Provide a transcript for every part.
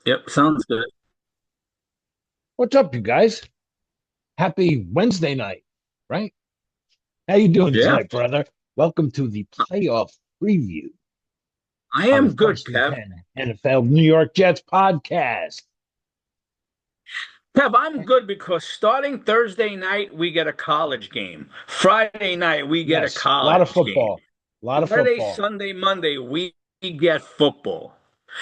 Yep, sounds good. What's up, you guys? Happy Wednesday night, right? How you doing Yeah, tonight, brother? Welcome to the playoff preview I on the am good, First and Kev. 10 NFL New York Jets podcast. Kev, I'm good because starting Thursday night, we get a college game. Friday night, we get a Yes, a lot college of game. football. A lot of Saturday, football. Sunday, Monday, we get football.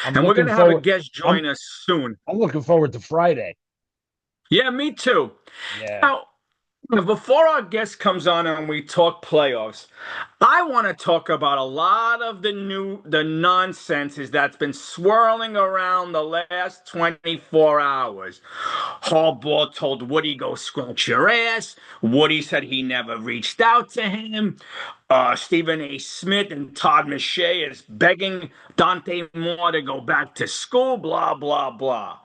I'm And we're going looking to have a forward. guest I'm join us soon. I'm looking forward to Friday. Yeah, me too. Yeah. Now, before our guest comes on and we talk playoffs, I want to talk about a lot of the nonsense that's been swirling around the last 24 hours. Harbaugh told Woody, go scratch your ass. Woody said he never reached out to him. Stephen A. Smith and Todd McShay is begging Dante Moore to go back to school, blah, blah, blah.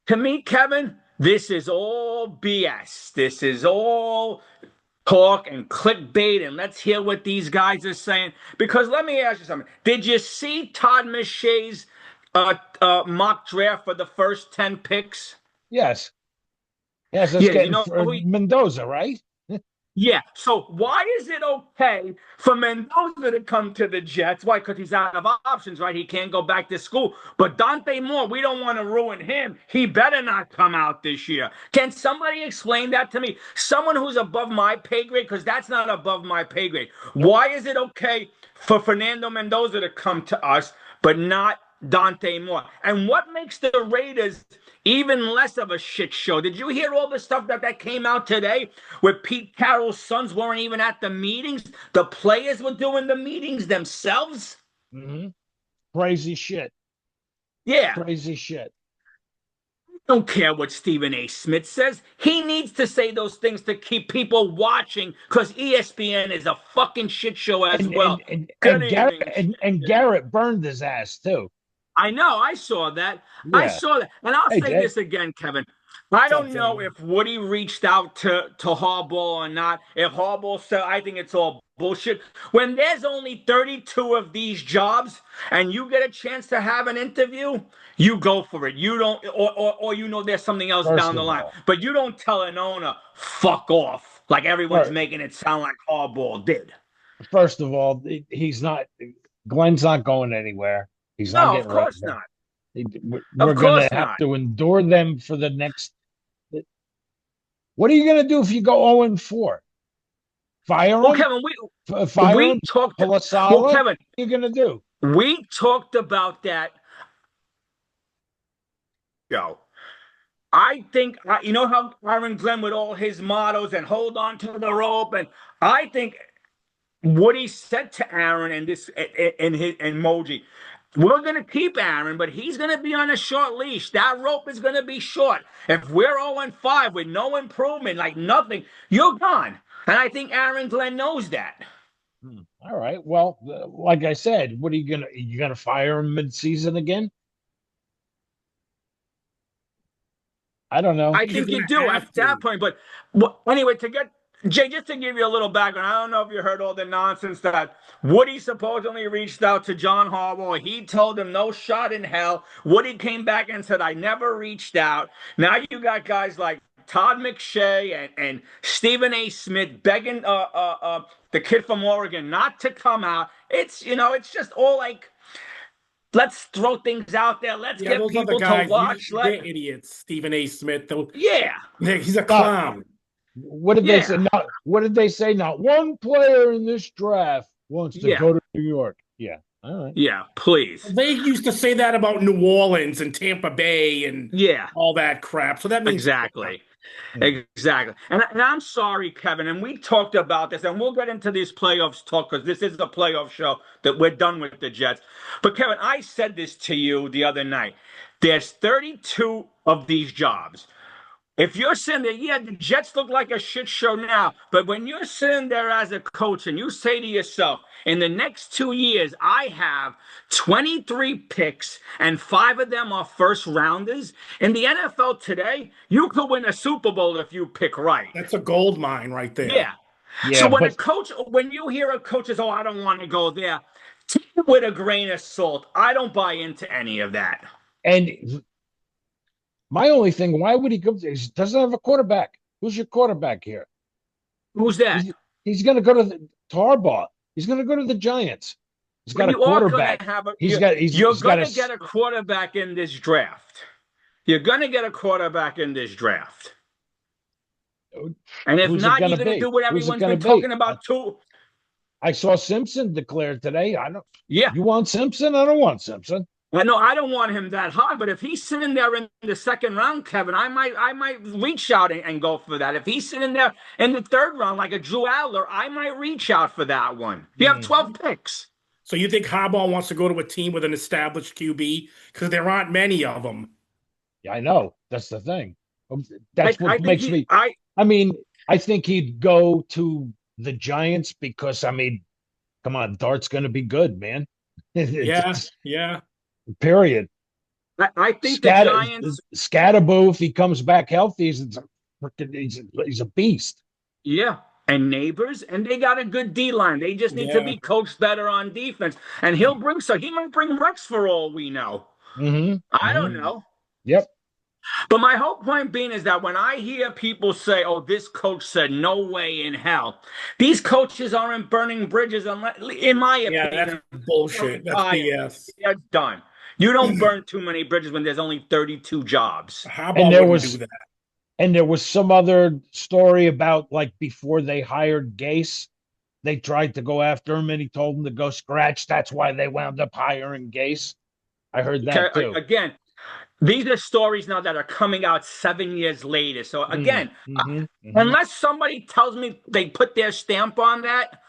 To me, Kevin, this is all BS. This is all talk and clickbait, and let's hear what these guys are saying. Because let me ask you something. Did you see Todd McShay's mock draft for the first 10 picks? Yes. Yes, that's Yeah, you getting know for who he, Mendoza, right? yeah. So why is it okay for Mendoza to come to the Jets? Why? Because he's out of options, right? He can't go back to school. But Dante Moore, we don't want to ruin him. He better not come out this year. Can somebody explain that to me? Someone who's above my pay grade, because that's not above my pay grade. Nope. Why is it okay for Fernando Mendoza to come to us, but not Dante Moore? And what makes the Raiders even less of a shit show? Did you hear all the stuff that came out today where Pete Carroll's sons weren't even at the meetings? The players were doing the meetings themselves? hmm Crazy shit. Yeah. Crazy shit. Don't care what Stephen A. Smith says. He needs to say those things to keep people watching because ESPN is a fucking shit show as And well. and and, Good and Garrett evening. and Garrett burned his ass too. I know. I saw that. I Yeah. saw that. And I'll Hey, say Jay. this again, Kevin. I What's up, don't know gentlemen? if Woody reached out to Harbaugh or not. If Harbaugh said, I think it's all bullshit. When there's only 32 of these jobs and you get a chance to have an interview, you go for it. You don't, or you know there's something else First down the of line. all, But you don't tell an owner, fuck off, like everyone's fir- making it sound like Harbaugh did. first of all, he's not. Glenn's not going anywhere. He's not No, of getting rid course of him. not. We're Of going to course have not. to endure them for the next. What are you going to do if you go 0 and 4? Fire Well, him? Kevin, Fire we him? talked. Pull a Well, Sala? What Kevin, are you going to do? we talked about that show. I think you know how Aaron Glenn with all his mottos and hold on to the rope, and I think what he said to Aaron and this and his emoji. We're gonna keep Aaron, but he's gonna be on a short leash. That rope is gonna be short. If we're 0 and 5 with no improvement, like nothing, you're gone. And I think Aaron Glenn knows that. All right. Well, like I said, what are you gonna fire him mid-season again? I don't know. I You're think you gonna do have at that to. point. But anyway, to get Jay, just to give you a little background, I don't know if you heard all the nonsense that Woody supposedly reached out to John Harbaugh. He told him no shot in hell. Woody came back and said, I never reached out. Now you got guys like Todd McShay and Stephen A. Smith begging the kid from Oregon not to come out. It's just all like let's throw things out there. Let's Yeah, get those other people to guys, watch. they're idiots. Stephen A. Smith, Yeah, he's a Not clown. what did they say? yeah. Not what did they say? Not one player in this draft wants to Yeah, go to New York. Yeah. All right. yeah, please. They used to say that about New Orleans and Tampa Bay and Yeah, all that crap. So that means crap. exactly. Exactly. And I'm sorry, Kevin, and we talked about this, and we'll get into these playoffs talk because this is a playoff show that we're done with the Jets. But Kevin, I said this to you the other night. There's 32 of these jobs. If you're sitting there, yeah, the Jets look like a shit show now, but when you're sitting there as a coach and you say to yourself, in the next 2 years, I have 23 picks and five of them are first rounders. In the NFL today, you could win a Super Bowl if you pick right. That's a gold mine right there. Yeah. So Yeah, when a but coach, when you hear a coach says, oh, I don't want to go there, take it with a grain of salt. I don't buy into any of that. And my only thing, why would he come? He doesn't have a quarterback. Who's your quarterback here? Who's that? He's going to go to Harbaugh. He's going to go to the Giants. He's Well, got a you are going to quarterback. have a He's got you're he's got going a to get a quarterback in this draft. You're going to get a quarterback in this draft. And if who's it not, going you're to going to be? do what Who's it everyone's going to been be? talking about too. I saw Simpson declare today. I don't. Yeah. You want Simpson? I don't want Simpson. I know I don't want him that high, but if he's sitting there in the second round, Kevin, I might reach out and go for that. If he's sitting there in the third round like a Drew Adler, I might reach out for that one. You have Hmm. 12 picks. So you think Harbaugh wants to go to a team with an established QB? Because there aren't many of them. Yeah, I know. That's the thing. Um, I, That's I what think makes he me. I I mean, I think he'd go to the Giants because I mean, come on, Dart's going to be good, man. Yeah, It's yeah. period. I think the Giants, Scatterboo, if he comes back healthy, he's a beast. yeah, and neighbors, and they got a good D line. They just need to Yeah. be coached better on defense. And he'll bring so he might bring Rex for all we know. Hmm. I Hmm. don't know. Yep. But my whole point being is that when I hear people say, "Oh, this coach said no way in hell," these coaches aren't burning bridges unless, in my Yeah, that's opinion, they're bullshit. That's retired. BS. They're done. You don't burn too many bridges when there's only 32 jobs. And Harbaugh there wouldn't do was that. and there was some other story about like before they hired Gase, they tried to go after him and he told them to go scratch. That's why they wound up hiring Gase. I heard Okay, that too. again, these are stories now that are coming out 7 years later. So Mm, again, hmm. Hmm. unless somebody tells me they put their stamp on that,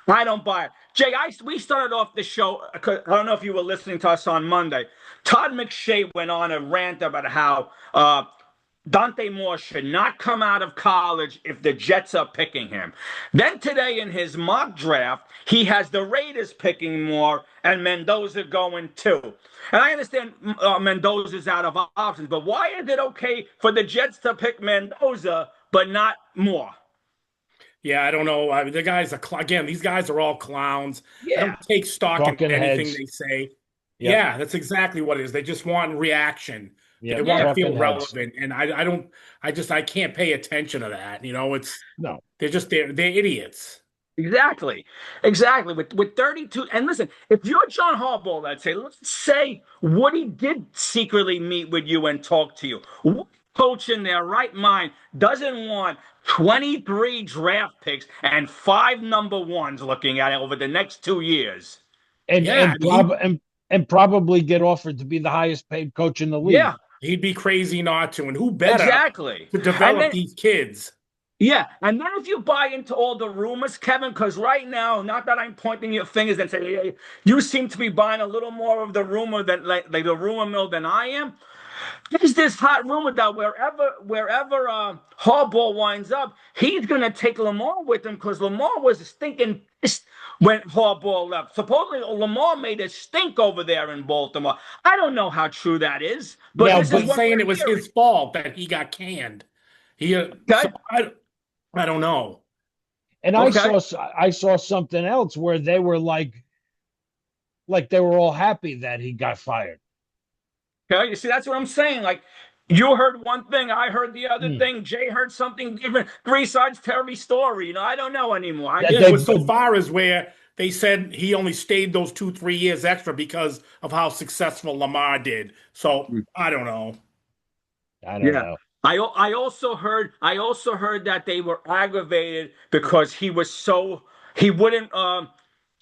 I don't buy it. Jay, we started off the show. I don't know if you were listening to us on Monday. Todd McShay went on a rant about how Dante Moore should not come out of college if the Jets are picking him. Then today in his mock draft, he has the Raiders picking Moore and Mendoza going too. And I understand Mendoza's out of options, but why is it okay for the Jets to pick Mendoza but not Moore? Yeah, I don't know. I mean, the guys are again. These guys are all clowns. I Yeah, don't take stock in Talking anything heads. they say. Yep. Yeah, that's exactly what it is. They just want reaction. They Yep. want yeah, to feel Talking heads. relevant, and I don't. I can't pay attention to that. It's No. they're idiots. exactly, exactly. With 32, and listen, if you're John Harbaugh, let's say Woody did secretly meet with you and talk to you. What coach in their right mind doesn't want 23 draft picks and five number ones looking at it over the next 2 years? And Yeah, I and mean, prob and probably get offered to be the highest paid coach in the league. Yeah, he'd be crazy not to. And who better exactly. to And develop then these kids? yeah, and then if you buy into all the rumors, Kevin, because right now, not that I'm pointing your fingers and saying, hey, you seem to be buying a little more of the rumor than like the rumor mill than I am. There's this hot rumor that wherever Harbaugh winds up, he's gonna take Lamar with him because Lamar was stinking pissed when Harbaugh left. Supposedly Lamar made a stink over there in Baltimore. I don't know how true that is, but Now, this is He's but what saying we're it was hearing. his fault that he got canned. He so Okay, I don't know. and okay. I saw something else where they were like they were all happy that he got fired. Okay, you see, that's what I'm saying. Like, you heard one thing, I heard the other Mm. thing, Jay heard something different. Three sides to every story. I don't know anymore. I That Yeah, it just, was so far as where they said he only stayed those 2, 3 years extra because of how successful Lamar did. So I don't know. I don't yeah. know. I also heard that they were aggravated because he wouldn't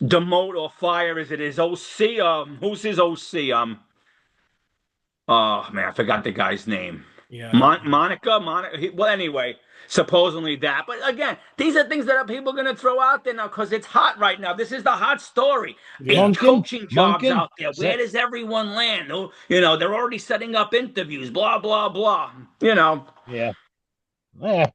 demote or fire. Is it his OC? Who's his OC? Oh man, I forgot the guy's name. Yeah, I don't know. Monica. Well, anyway, supposedly that. But again, these are things that are people going to throw out there now because it's hot right now. This is the hot story. Yeah. Eight Munkin, coaching jobs Munkin, out there. is Where that does everyone land? They're already setting up interviews. Blah blah blah. yeah. Yeah.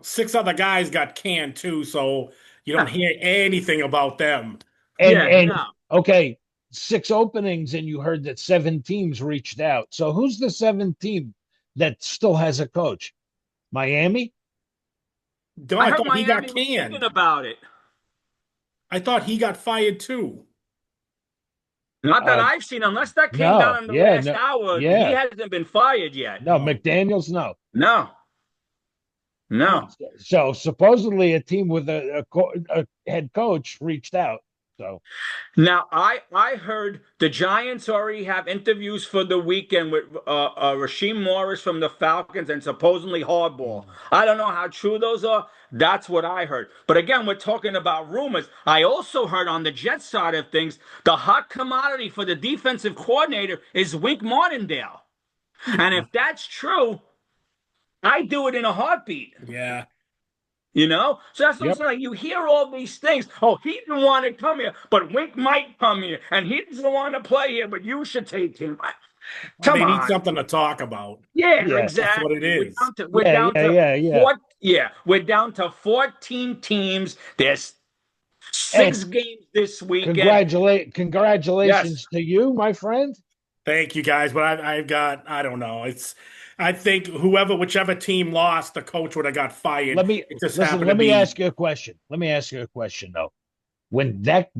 Six other guys got canned too, so you don't Yeah, hear anything about them. And no. okay, six openings, and you heard that seven teams reached out. So who's the seventh team that still has a coach? Miami? No, I I heard thought he got Miami was thinking canned. about it. I thought he got fired too. Not that Uh, I've seen, unless that came no, down in the yeah, last no, hour. He yeah, hasn't been fired yet. no, No. McDaniel's, no. No, Oh, no. So supposedly a team with a head coach reached out. So Now, I heard the Giants already have interviews for the weekend with Rasheem Morris from the Falcons and supposedly Hardball. mm, I don't know how true those are. That's what I heard. But again, we're talking about rumors. I also heard on the Jets side of things, the hot commodity for the defensive coordinator is Wink Martindale. And if that's true, I do it in a heartbeat. yeah. You know? So that's what I'm yep. saying. Like, you hear all these things. Oh, he didn't want to come here, but Wink might come here. And he doesn't want to play here, but you should take him. Well, Come they need on. something to talk about. Yeah, Yeah, That's what it exactly. is. We're yeah, down yeah, to yeah, yeah. four, yeah, we're down to 14 teams. There's And 6 games this weekend. Yes. congratulations to you, my friend. Thank you guys, but I've got I don't know. I think whichever team lost, the coach would have got fired. Let me It just listen. happened to Let me be ask you a question. Let me ask you a question though. When that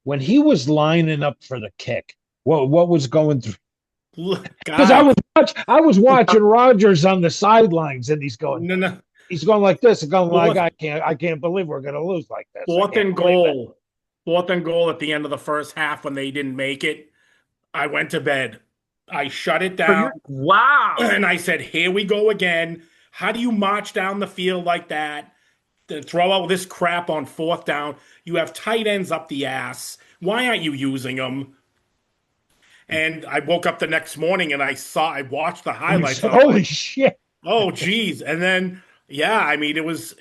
when he was lining up for the kick, what was going through? Because guys. I was watching Rogers on the sidelines, and No, no. he's going like this, and going like Fourth, I can't believe we're going to lose like this. I fourth can't and believe it. goal. Fourth and goal at the end of the first half when they didn't make it. I went to bed. I shut it So down you, wow. and I said, "Here we go again. How do you march down the field like that? To throw out this crap on fourth down? You have tight ends up the ass. Why aren't you using them?" And I woke up the next morning and I watched the And you highlights said, and I'm "Holy like, shit!" oh geez. And then yeah, I mean it was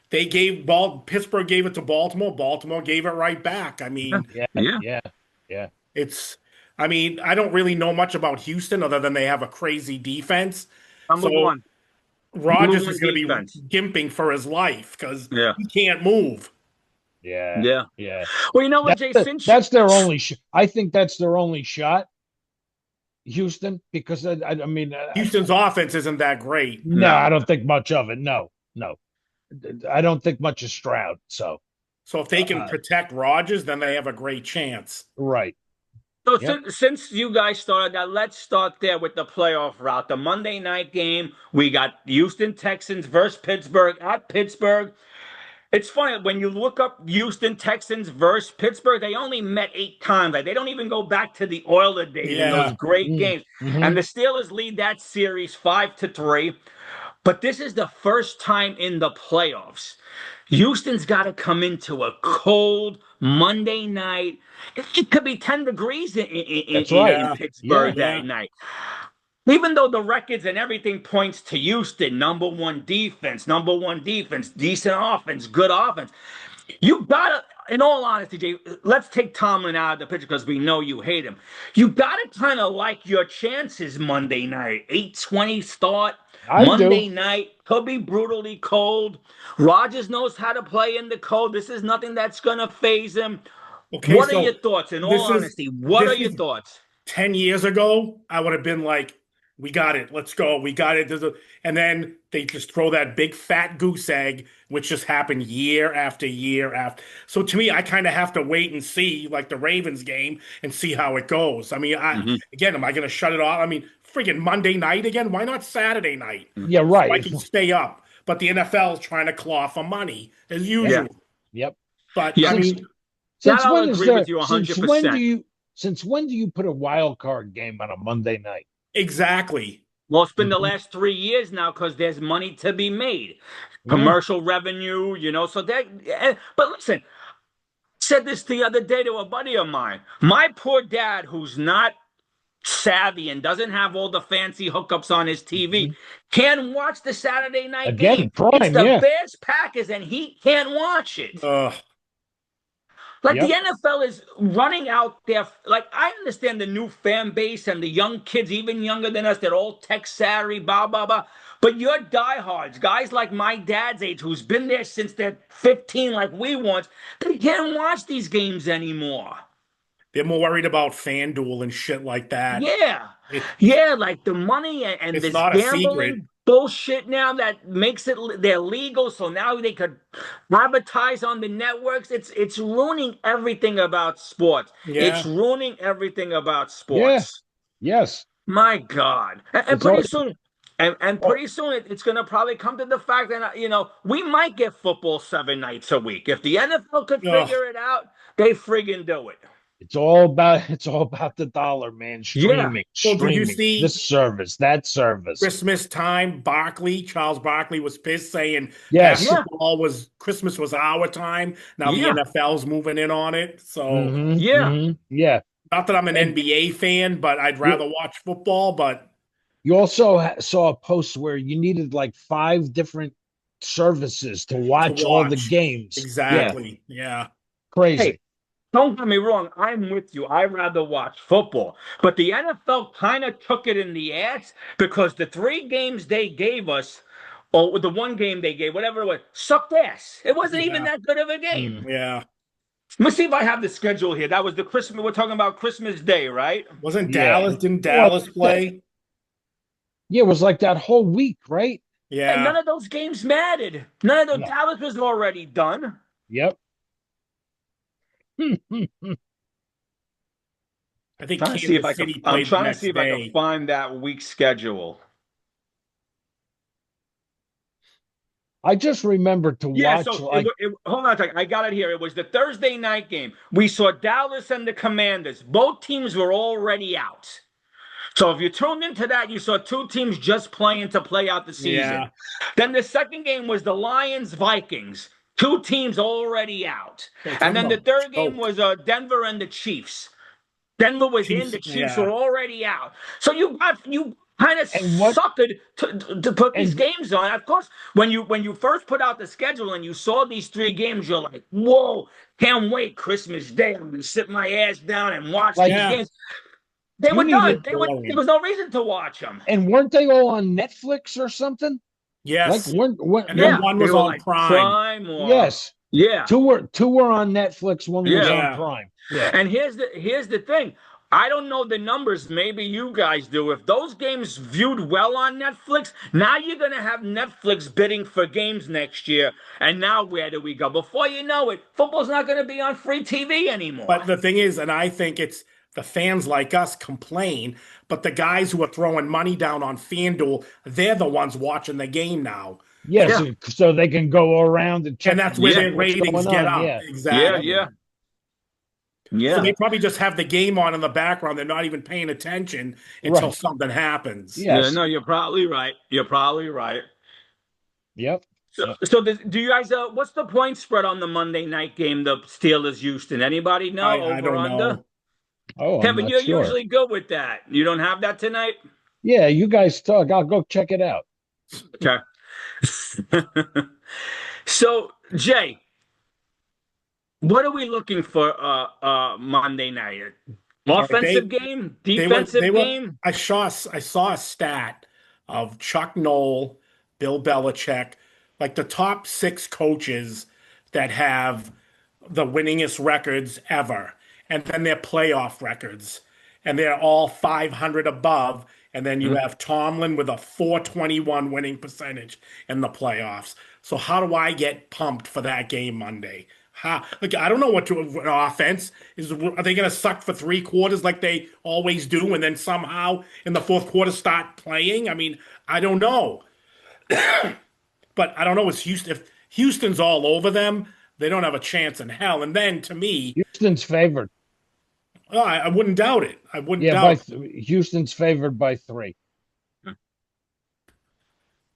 they gave ball Pittsburgh gave it to Baltimore. Baltimore gave it right back. I Yeah, mean, Yeah, yeah. yeah, yeah. it's I mean, I don't really know much about Houston other than they have a crazy defense. Number So one. Number Rodgers is one going to be defense. gimping for his life because Yeah. he can't move. Yeah, Yeah. yeah. Well, you know what, Jay? Since That's their only. I think that's their only shot, Houston, because I mean, Houston's offense isn't that great. no, no. I don't think much of it. No, no, I don't think much of Stroud. So, So if they can uh, protect Rodgers, then they have a great chance. right. So Yep. since you guys started that, let's start there with the playoff route. The Monday night game, we got Houston Texans versus Pittsburgh at Pittsburgh. It's funny when you look up Houston Texans versus Pittsburgh, they only met 8 times. Like they don't even go back to the Oiler days in those Yeah. great Mm, games. hmm. And the Steelers lead that series 5-3. But this is the first time in the playoffs. Houston's got to come into a cold Monday night. It could be 10 degrees That's right. in Yeah. Yeah. Pittsburgh that Yeah. night. Even though the records and everything points to Houston, number one defense, decent offense, good offense. You gotta, in all honesty, Jay, let's take Tomlin out of the picture because we know you hate him. You gotta kind of like your chances Monday night. 8:20 start, I do. Monday night, could be brutally cold. Rodgers knows how to play in the cold. This is nothing that's gonna phase him. Okay, What are your so thoughts? In all this is honesty, what are this your is thoughts? 10 years ago, I would have been like, we got it. Let's go. We got it. And then they just throw that big fat goose egg, which just happened year after year after. So to me, I kind of have to wait and see, like the Ravens game, and see how it goes. I mean, Hmm. again, am I going to shut it off? I mean, friggin' Monday night again? Why not Saturday night? Yeah. So I Right. can stay up. But the NFL is trying to claw for money as Yep. Yeah, usual. Yep. But I yeah. Since mean, That since I'll when is agree with there? you 100%. Since when do you put a wild card game on a Monday night? exactly. Well, it's been the Mhm. last 3 years now because there's money to be made, Yeah, commercial revenue, So that, but listen, I said this the other day to a buddy of mine. My poor dad, who's not savvy and doesn't have all the fancy hookups on his TV, mhm. can watch the Saturday night game. Again, It's prime. the Yeah. Bears Packers, and he can't watch it. Uh, Like the Yep. NFL is running out there. Like I understand the new fan base and the young kids, even younger than us, they're all tech savvy, blah blah blah. But your diehards, guys like my dad's age, who's been there since they're 15, like we once, they can't watch these games anymore. they're more worried about FanDuel and shit like that. Yeah, It yeah, like the money and it's this not a secret. gambling. bullshit now that makes it they're legal, so now they could advertise on the networks. It's ruining everything about sports. It's Yeah. ruining everything about Yeah. sports. Yes. My God. And It's all. pretty soon, and Oh, pretty soon it's going to probably come to the fact that, we might get football 7 nights a week. If the NFL could Ugh. figure it out, they friggin' do it. it's all about the dollar, man. Yeah. Well, did you Streaming. see This service, that service. Christmas time? Charles Barkley was pissed saying Yes. Yeah. basketball was Christmas was our time. Now the Yeah. NFL's moving in on it. So Yeah. Yeah. not that I'm an And NBA fan, but I'd you rather watch football. But you also saw a post where you needed like five different services to to watch all the watch, games. Yeah, exactly. Yeah. Hey, crazy. don't get me wrong. I'm with you. I rather watch football. But the NFL kind of took it in the ass because the 3 games they gave us, or the 1 game they gave, whatever it was, sucked ass. It wasn't even Yeah. that good of a game. Mm, Yeah. Let me see if I have the schedule here. That was the Christmas. We're talking about Christmas Day, right? yeah. Didn't Well, Dallas play? yeah, it was like that whole week, right? And Yeah. none of those games mattered. None of the No. Dallas was already done. Yep. I think Trying to see if I Kansas could. City I'm played the trying to see next if I can day. find that week schedule. I just remember to Yeah, watch so like hold on a second. I got it here. It was the Thursday night game. We saw Dallas and the Commanders. Both teams were already out. So if you tuned into that, you saw 2 teams just playing to play out the season. Yeah. Then the second game was the Lions Vikings. 2 teams already out. Both of And them then the are third game choked. was Denver and the Chiefs. Denver was in, Chiefs. the Chiefs Yeah. were already out. So you kind of and what suckered to put these and games on. Of course, when you first put out the schedule and you saw these 3 games, you're like, whoa, can't wait. Christmas Day. I'm gonna sit my ass down and watch like these Yeah. games. They you were done. needed There Boring. was no reason to watch them. and weren't they all on Netflix or something? Like Yes. And then when Yeah, one they was were on like Prime. Prime or yes, yeah, two were on Netflix, one was yeah. on Yeah. Prime. Yeah. And here's the thing. I don't know the numbers. Maybe you guys do. If those games viewed well on Netflix, now you're gonna have Netflix bidding for games next year. And now where do we go? Before you know it, football's not gonna be on free TV anymore. But the thing is, and I think it's the fans like us complain, but the guys who are throwing money down on FanDuel, they're the ones watching the game now. Yes, Yeah, so they can go around and And check that's where yeah, check their what's ratings going get on. up. Yeah. yeah, Yep. yeah, Exactly. So yeah, they probably just have the game on in the background. They're not even paying attention until Right. something happens. yeah. Yes. No, you're probably right. You're probably right. Yep. So, Yep. so do you guys? What's the point spread on the Monday night game? The Steelers Houston. Anybody know I over don't under? know. Oh, I'm Kevin, not you're sure. usually good with that. You don't have that tonight? Yeah, you guys talk. I'll go check it out. Okay. So, Jay, what are we looking for Monday night? All right, Offensive game? they Defensive were game? I saw a stat of Chuck Noll, Bill Belichick, like the top 6 coaches that have the winningest records ever, and then their playoff records, and they're all 500 above. And then you Hmm? have Tomlin with a 421 winning percentage in the playoffs. So how do I get pumped for that game Monday? Like I don't know what to an offense is. Are they going to suck for 3 quarters like they always do, and then somehow in the fourth quarter start playing? I mean, I don't know, but I don't know. It's Houston. If Houston's all over them, they don't have a chance in hell. And then to me, Houston's favored. oh, I wouldn't doubt it. I wouldn't Yeah, doubt it. Houston's favored by 3.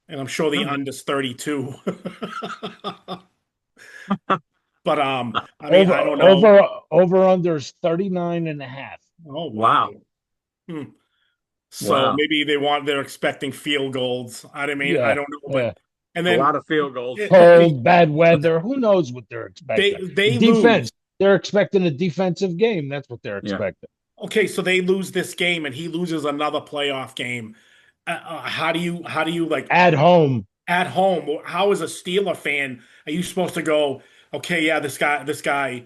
And I'm sure the under's 32. But I mean, Over I don't know. over over under is 39 and a half. Oh Wow. wow. Hmm. So Wow. maybe they're expecting field goals. I Yeah. don't know, but Yeah. and A lot then of field goals. okay, Cold, bad weather. Who knows what they're expecting? they Defense. lose. They're expecting a defensive game. That's what they're Yeah. expecting. Okay, so they lose this game and he loses another playoff game. How do you like At home. at home? How is a Steeler fan are you supposed to go? Okay, yeah, this guy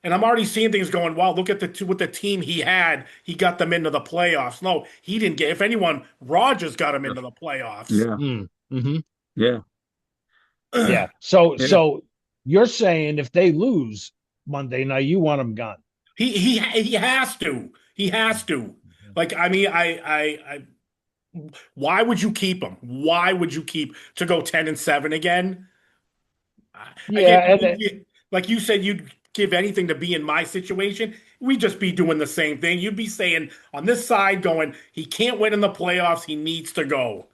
And I'm already seeing things going, wow, look at with the team he had, he got them into the playoffs. No, he didn't get, if anyone, Rodgers got him into the playoffs. Yeah. Mm-hmm. Yeah. Yeah. So Yeah. so you're saying if they lose Monday night, you want them gone. He has to. He has to. Like, I mean, why would you keep him? Why would you keep to go 10-7 again? Yeah, Again, and like you said, you'd give anything to be in my situation. We'd just be doing the same thing. You'd be saying on this side, going, he can't win in the playoffs. He needs to go.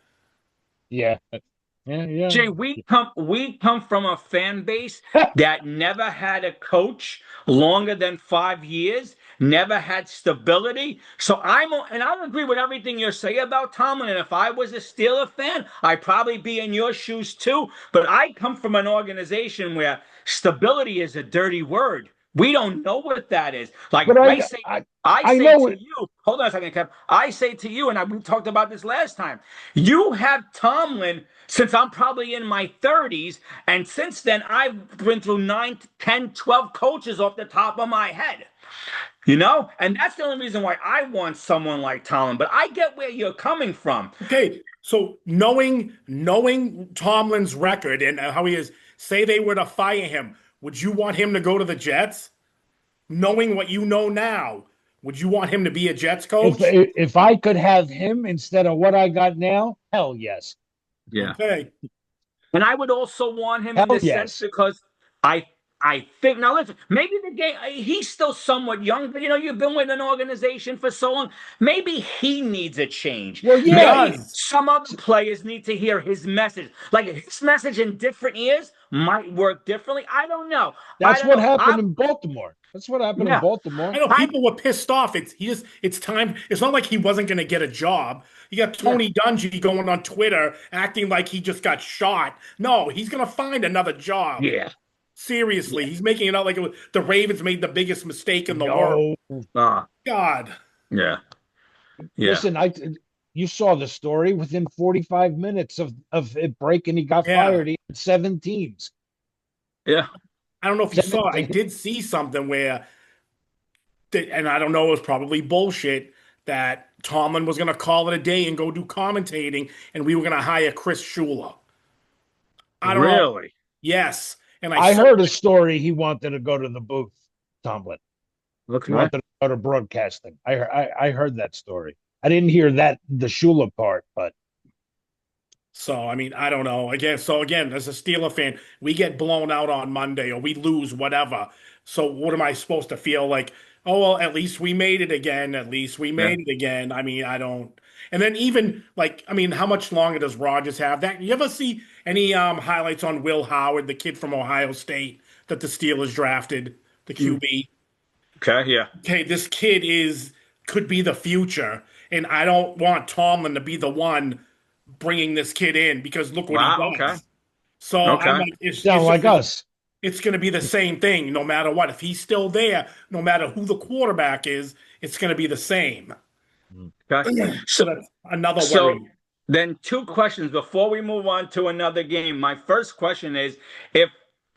yeah. Yeah, Jay, we come from a fan base yeah. that never had a coach longer than 5 years, never had stability. So and I agree with everything you say about Tomlin. And if I was a Steeler fan, I'd probably be in your shoes too. But I come from an organization where stability is a dirty word. We don't know what that is. Like But I say, I I I say know to it. you, hold on a second, Kev. I say to you, and we talked about this last time. You have Tomlin since I'm probably in my 30s. And since then, I've been through 9, 10, 12 coaches off the top of my head. And that's the only reason why I want someone like Tomlin. But I get where you're coming from. Okay, so knowing Tomlin's record and how he is, say they were to fire him, would you want him to go to the Jets? Knowing what you know now, would you want him to be a Jets coach? If I could have him instead of what I got now, hell yes. Yeah. Okay. And I would also want him in Hell this sense yes. because I I think now listen, maybe the game he's still somewhat young, but you've been with an organization for so long. Maybe he needs a change. Well, He yeah. Maybe does. some other players need to hear his message. Like his message in different ears might work differently. I don't know. I That's don't what know. happened in Baltimore. That's what happened in Yeah. I Baltimore. know I people were pissed off. It's time. It's not like he wasn't going to get a job. You got yeah. Tony Dungy going on Twitter acting like he just got shot. No, he's going to find another job. Yeah. Seriously, Yeah. he's making it out like the Ravens made the biggest mistake in the world. No. Uh, God. yeah. Yeah. Listen, you saw the story within 45 minutes of it breaking, he got Yeah. fired. He had 7 teams. Yeah. I don't know if you Seven, saw. I did see something where, and I don't know, it was probably bullshit that Tomlin was going to call it a day and go do commentating, and we were going to hire Chris Shula. I don't know. Really? Yes, and I I saw. heard a story he wanted to go to the booth, Tomlin. He Okay. wanted to go to broadcasting. I heard that story. I didn't hear the Shula part, but So, I mean, I don't know. Again, as a Steeler fan, we get blown out on Monday or we lose, whatever. So, what am I supposed to feel like? Oh, well, at least we made it again. At least we Yeah. made it again. I mean, I don't. And then even like, I mean, how much longer does Rodgers have? That you ever see any highlights on Will Howard, the kid from Ohio State that the Steelers drafted, the Mm. QB? Okay. Yeah. Okay, this kid could be the future, and I don't want Tomlin to be the one bringing this kid in because look what he Wow. Okay. does. So I'm Okay. like, sound like us. it's going to be the same thing no matter what. If he's still there, no matter who the quarterback is, it's going to be the same. Okay. So So that's another So worry. then two questions before we move on to another game. My first question is if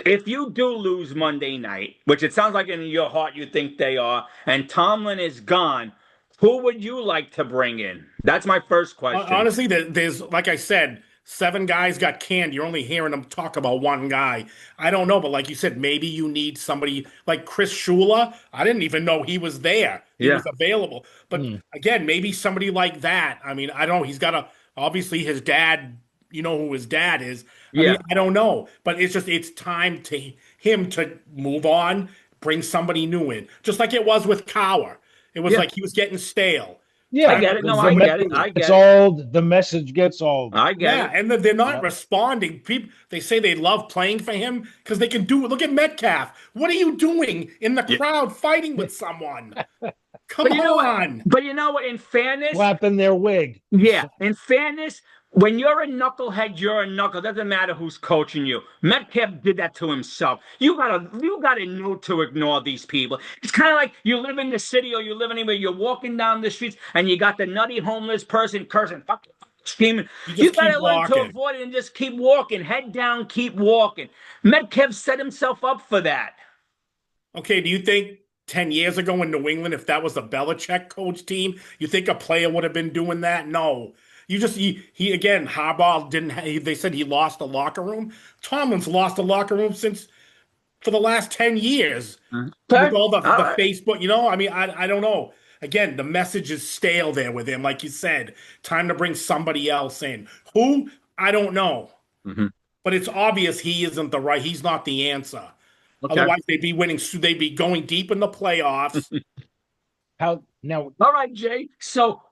if you do lose Monday night, which it sounds like in your heart you think they are, and Tomlin is gone, who would you like to bring in? That's my first question. Honestly, there's like I said, seven guys got canned. You're only hearing them talk about one guy. I don't know, but like you said, maybe you need somebody like Chris Shula. I didn't even know he was there. He Yeah. was available. But Hmm. again, maybe somebody like that. I mean, I don't know. He's got obviously his dad. You know who his dad is. I mean, Yeah. I don't know, but it's time to him to move on, bring somebody new in, just like it was with Cower. It was Yeah. like he was getting stale. I Yeah, Time to get it. bring No, I somebody get it. new I in. gets get it. old. The message gets old. I get Yeah, it. and they're not Yeah. responding. People they say they love playing for him because they can do it. Look at Metcalf. What are you doing in the Yeah. crowd fighting with someone? Come But you know what? on. But you know what? In fairness, Flapping their wig. yeah, in fairness, when you're a knucklehead, you're a knuckle. Doesn't matter who's coaching you. Metcalf did that to himself. You gotta know to ignore these people. It's kind of like you live in the city or you live anywhere. You're walking down the streets and you got the nutty homeless person cursing, fuck, screaming. You You just keep gotta learn to walking. avoid it and just keep walking, head down, keep walking. Metcalf set himself up for that. Okay, do you think 10 years ago in New England, if that was a Belichick coach team, you think a player would have been doing that? No. You just he again, Harbaugh didn't they said he lost the locker room. Tomlin's lost the locker room since for the last 10 years with Okay. all All the right. Facebook, I mean, I don't know. Again, the message is stale there with him, like you said. Time to bring somebody else in. Who? I don't know. Mhm. But it's obvious he's not the answer. Okay. Otherwise, they'd be going deep in the playoffs. How now? All right, Jay. So,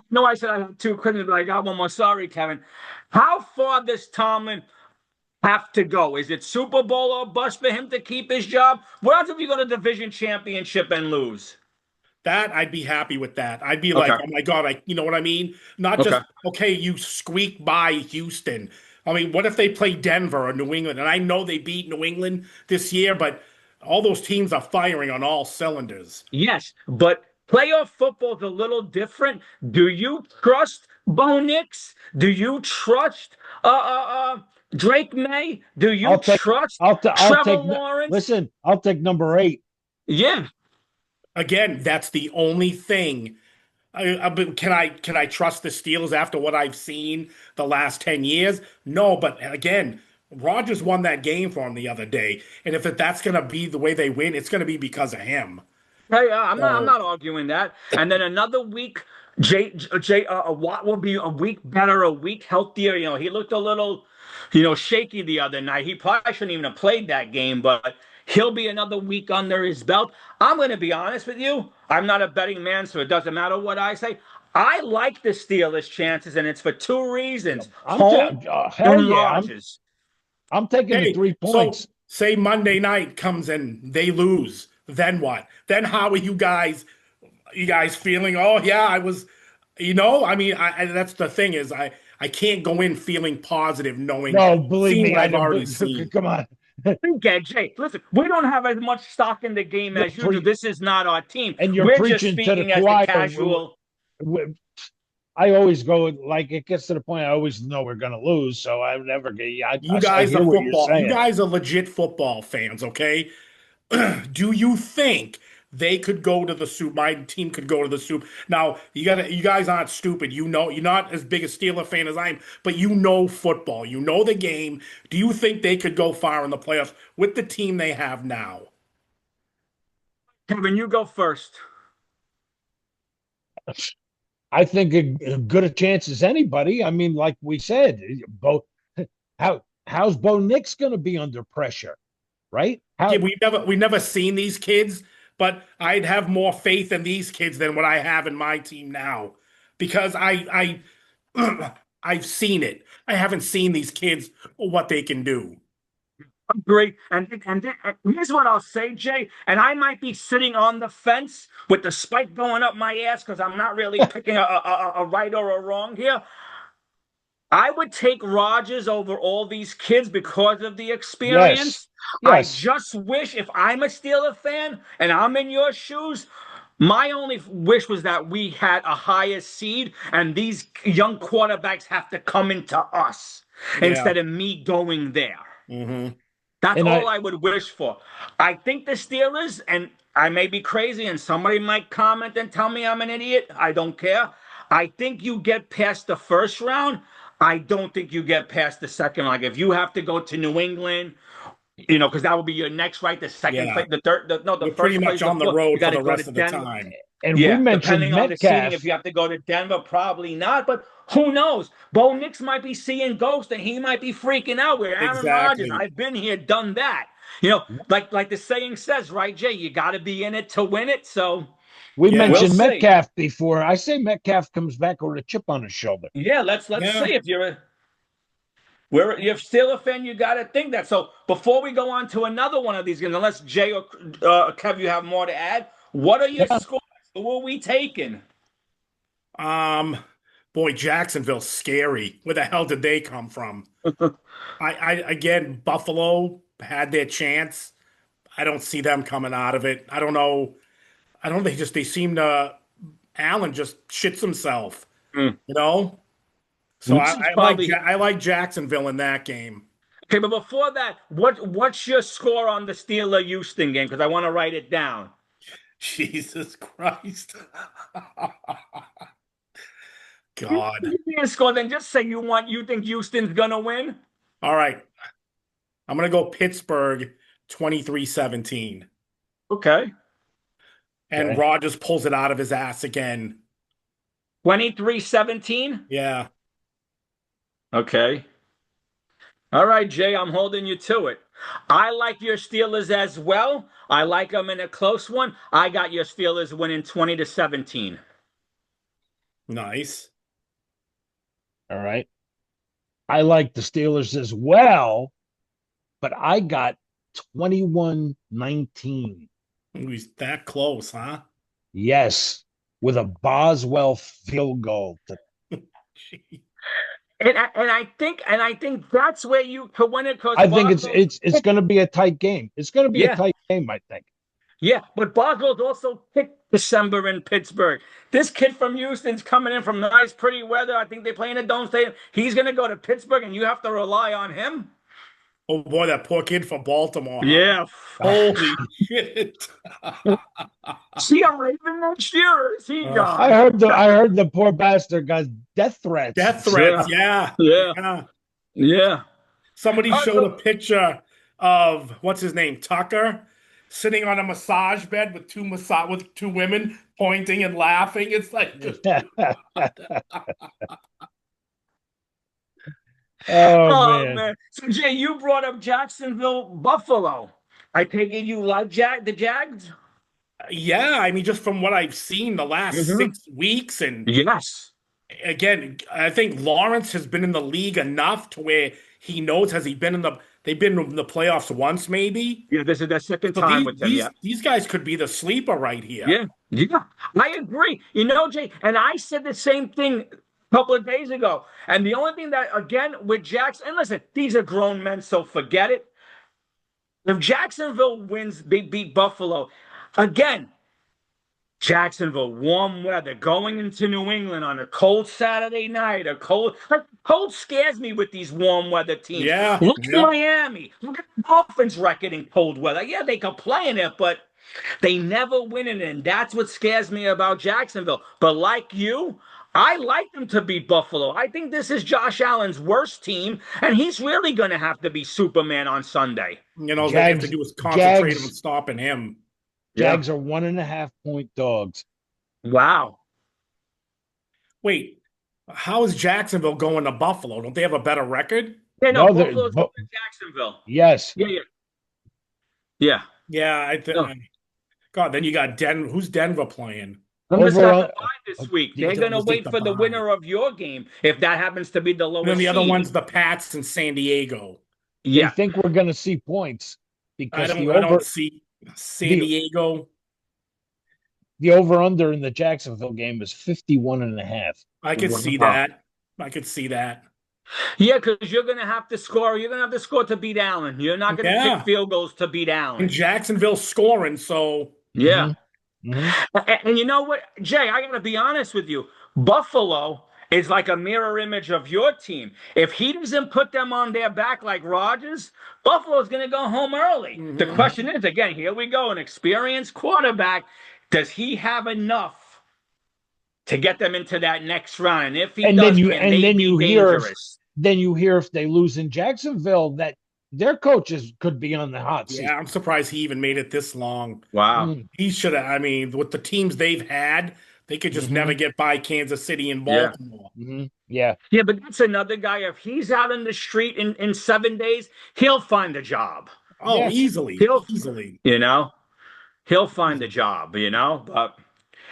no, I said I have two questions, but I got one more. Sorry, Kevin. How far does Tomlin have to go? Is it Super Bowl or bust for him to keep his job? What happens if you go to division championship and lose? That I'd be happy with that. I'd be like, Okay. oh my God, you know what I mean? Not Okay. just, okay, you squeak by Houston. I mean, what if they play Denver or New England? And I know they beat New England this year, but all those teams are firing on all cylinders. Yes, but playoff football is a little different. Do you trust Bo Nix? Do you trust Drake May? Do you I'll take. trust I'll Trevor take. Lawrence? Listen, I'll take number 8. Yeah. Again, that's the only thing. Can I trust the Steelers after what I've seen the last 10 years? No, but again, Rodgers won that game for him the other day. And if that's going to be the way they win, it's going to be because of him. Hey, I'm So not arguing that. And then another week, Watt will be a week better, a week healthier. He looked a little, shaky the other night. He probably shouldn't even have played that game, but he'll be another week under his belt. I'm going to be honest with you. I'm not a betting man, so it doesn't matter what I say. I like the Steelers' chances, and it's for two reasons: home Hell and yeah, Rodgers. I'm taking the okay, 3 points. so say Monday night comes and they lose, then what? Then how are you guys feeling? Oh yeah, I mean, that's the thing is I can't go in feeling positive knowing No, believe seeing me, what I I've don't. already seen. Come on. Okay, Jay, listen, we don't have as much stock in the game You're as you do. pre- This is not our team. and you're We're just preaching to the speaking as the choir. casual. I always go like it gets to the point. I always know we're going to lose, so I never get. I hear what you're You saying. guys are legit football fans, okay? Do you think they could go to the soup? My team could go to the soup. Now, you guys aren't stupid. You know, you're not as big a Steeler fan as I am, but you know football. You know the game. Do you think they could go far in the playoffs with the team they have now? Kevin, you go first. I think as good a chance as anybody. I mean, like we said, Bo, how's Bo Nix going to be under pressure, right? Yeah, How we never seen these kids, but I'd have more faith in these kids than what I have in my team now because I've seen it. I haven't seen these kids what they can do. Agree. And here's what I'll say, Jay. And I might be sitting on the fence with the spike going up my ass because I'm not really picking a right or a wrong here. I would take Rodgers over all these kids because of the yes, experience. I yes, just wish if I'm a Steeler fan and I'm in your shoes, my only wish was that we had a higher seed and these young quarterbacks have to come into us Yeah. instead of me going there. Hmm. That's and all I I would wish for. I think the Steelers, and I may be crazy, and somebody might comment and tell me I'm an idiot. I don't care. I think you get past the first round. I don't think you get past the second. Like if you have to go to New England, because that will be your next, right? The second Yeah. place, the third, no, the We're pretty first place, much the on the fourth. You road got for to the go to rest of the Denver. time. we Yeah, mentioned depending on the seating, if Metcalf. you have to go to Denver, probably not. But who knows? Bo Nix might be seeing ghosts and he might be freaking out. Where Aaron Rodgers, Exactly. I've been here, done that. Like the saying says, right, Jay? You got to be in it to win it. So We Yeah. we'll mentioned see. Metcalf before. I say Metcalf comes back with a chip on his shoulder. Yeah, let's Yeah. see if you're still a fan. You got to think that. So before we go on to another one of these games, unless Jay or Kev, you have more to add. What are your Yeah, scores? Who are we taking? Um, Boy, Jacksonville's scary. Where the hell did they come from? I again, Buffalo had their chance. I don't see them coming out of it. I don't know. I don't think they seem to Allen just shits himself, Mm. you know? So This is probably I like Jacksonville in that game. Okay, but before that, what's your score on the Steeler Houston game? Because I want to write it down. Jesus Christ. You God. give me a score, then just say you think Houston's gonna win. All right. I'm going to go Pittsburgh 23-17. Okay. And Okay. Rodgers pulls it out of his ass again. 23-17. Yeah. Okay. All right, Jay, I'm holding you to it. I like your Steelers as well. I like them in a close one. I got your Steelers winning 20-17. Nice. All right. I like the Steelers as well, but I got 21-19. He's that close, huh? Yes, with a Boswell field goal. Gee. And I think that's where you could win it because I think it's Boswell's it's it's going to be a tight game. It's going to be a yeah, tight game, I think. yeah, but Boswell's also picked December in Pittsburgh. This kid from Houston's coming in from nice, pretty weather. I think they play in a dome stadium. He's gonna go to Pittsburgh, and you have to rely on him. Oh boy, that poor kid from Baltimore, huh? Yeah. Holy shit. See a Raven next year, or is he Uh, I gone? heard the I heard the poor bastard got death threats. Death threats, Yeah, yeah. yeah, Yeah. yeah. Somebody All right, showed a so picture of what's his name, Tucker, sitting on a massage bed with two women pointing and laughing. It's like, good Oh oh man. man. So Jay, you brought up Jacksonville, Buffalo. I take it you like the Jags? yeah, I mean, just from what I've seen the last Hmm. 6 weeks, and Yes. again, I think Lawrence has been in the league enough to where he knows. Has he been in the? They've been in the playoffs once, maybe. Yeah, this is the second So time these with them. these Yeah. these guys could be the sleeper right here. Yeah. Yeah. I agree. You know, Jay, and I said the same thing a couple of days ago. And the only thing that, again, with Jackson, and listen, these are grown men, so forget it. If Jacksonville wins, beat Buffalo, again, Jacksonville, warm weather, going into New England on a cold Saturday night, cold scares me with these warm weather teams. Yeah, Look at yeah. Miami. Look at the Dolphins' record in cold weather. Yeah, they can play in it, but they never win it, and that's what scares me about Jacksonville. But like you, I like them to beat Buffalo. I think this is Josh Allen's worst team, and he's really going to have to be Superman on Sunday. They have to Jags do is concentrate on Jags stopping him. Yeah. Jags are 1.5 point dogs. Wow. Wait, how is Jacksonville going to Buffalo? Don't they have a better record? Yeah, no, No, they're Buffalo's going to Jacksonville. yes. Yeah, yeah, yeah. Yeah, No. God, then you got Denver. Who's Denver playing? Columbus Over got the on bye this week. The They're going to Columbus take wait the for the bye. winner of your game if that happens to be the And then lowest the other seed. one's the Pats in San Diego. they Yeah. think we're going to see points because I don't see San the Diego. the over under in the Jacksonville game is 51.5. I could see Wow. that. I could see that. Yeah, because you're going to have to score. You're going to have to score to beat Allen. You're not going to kick Yeah. field goals to beat And Allen. Jacksonville's scoring, so Yeah. Hmm. And you know what, Jay, I got to be honest with you. Buffalo is like a mirror image of your team. If he doesn't put them on their back like Rodgers, Buffalo's going to go home early. The mhm. question is, again, here we go, an experienced quarterback. Does he have enough to get them into that next round? And if he And then does, you can and they then be you hear if dangerous? they lose in Jacksonville that their coaches could be on the hot seat. Yeah, I'm surprised he even made it this long. Wow. Mm, He should have. I mean, with the teams they've had, they could just never mhm, get by Kansas City and Yeah. Baltimore. yeah. Yeah, but that's another guy. If he's out in the street in 7 days, he'll find a job. Oh, Yes. easily, He'll, easily, you know, he'll find a easily. job. But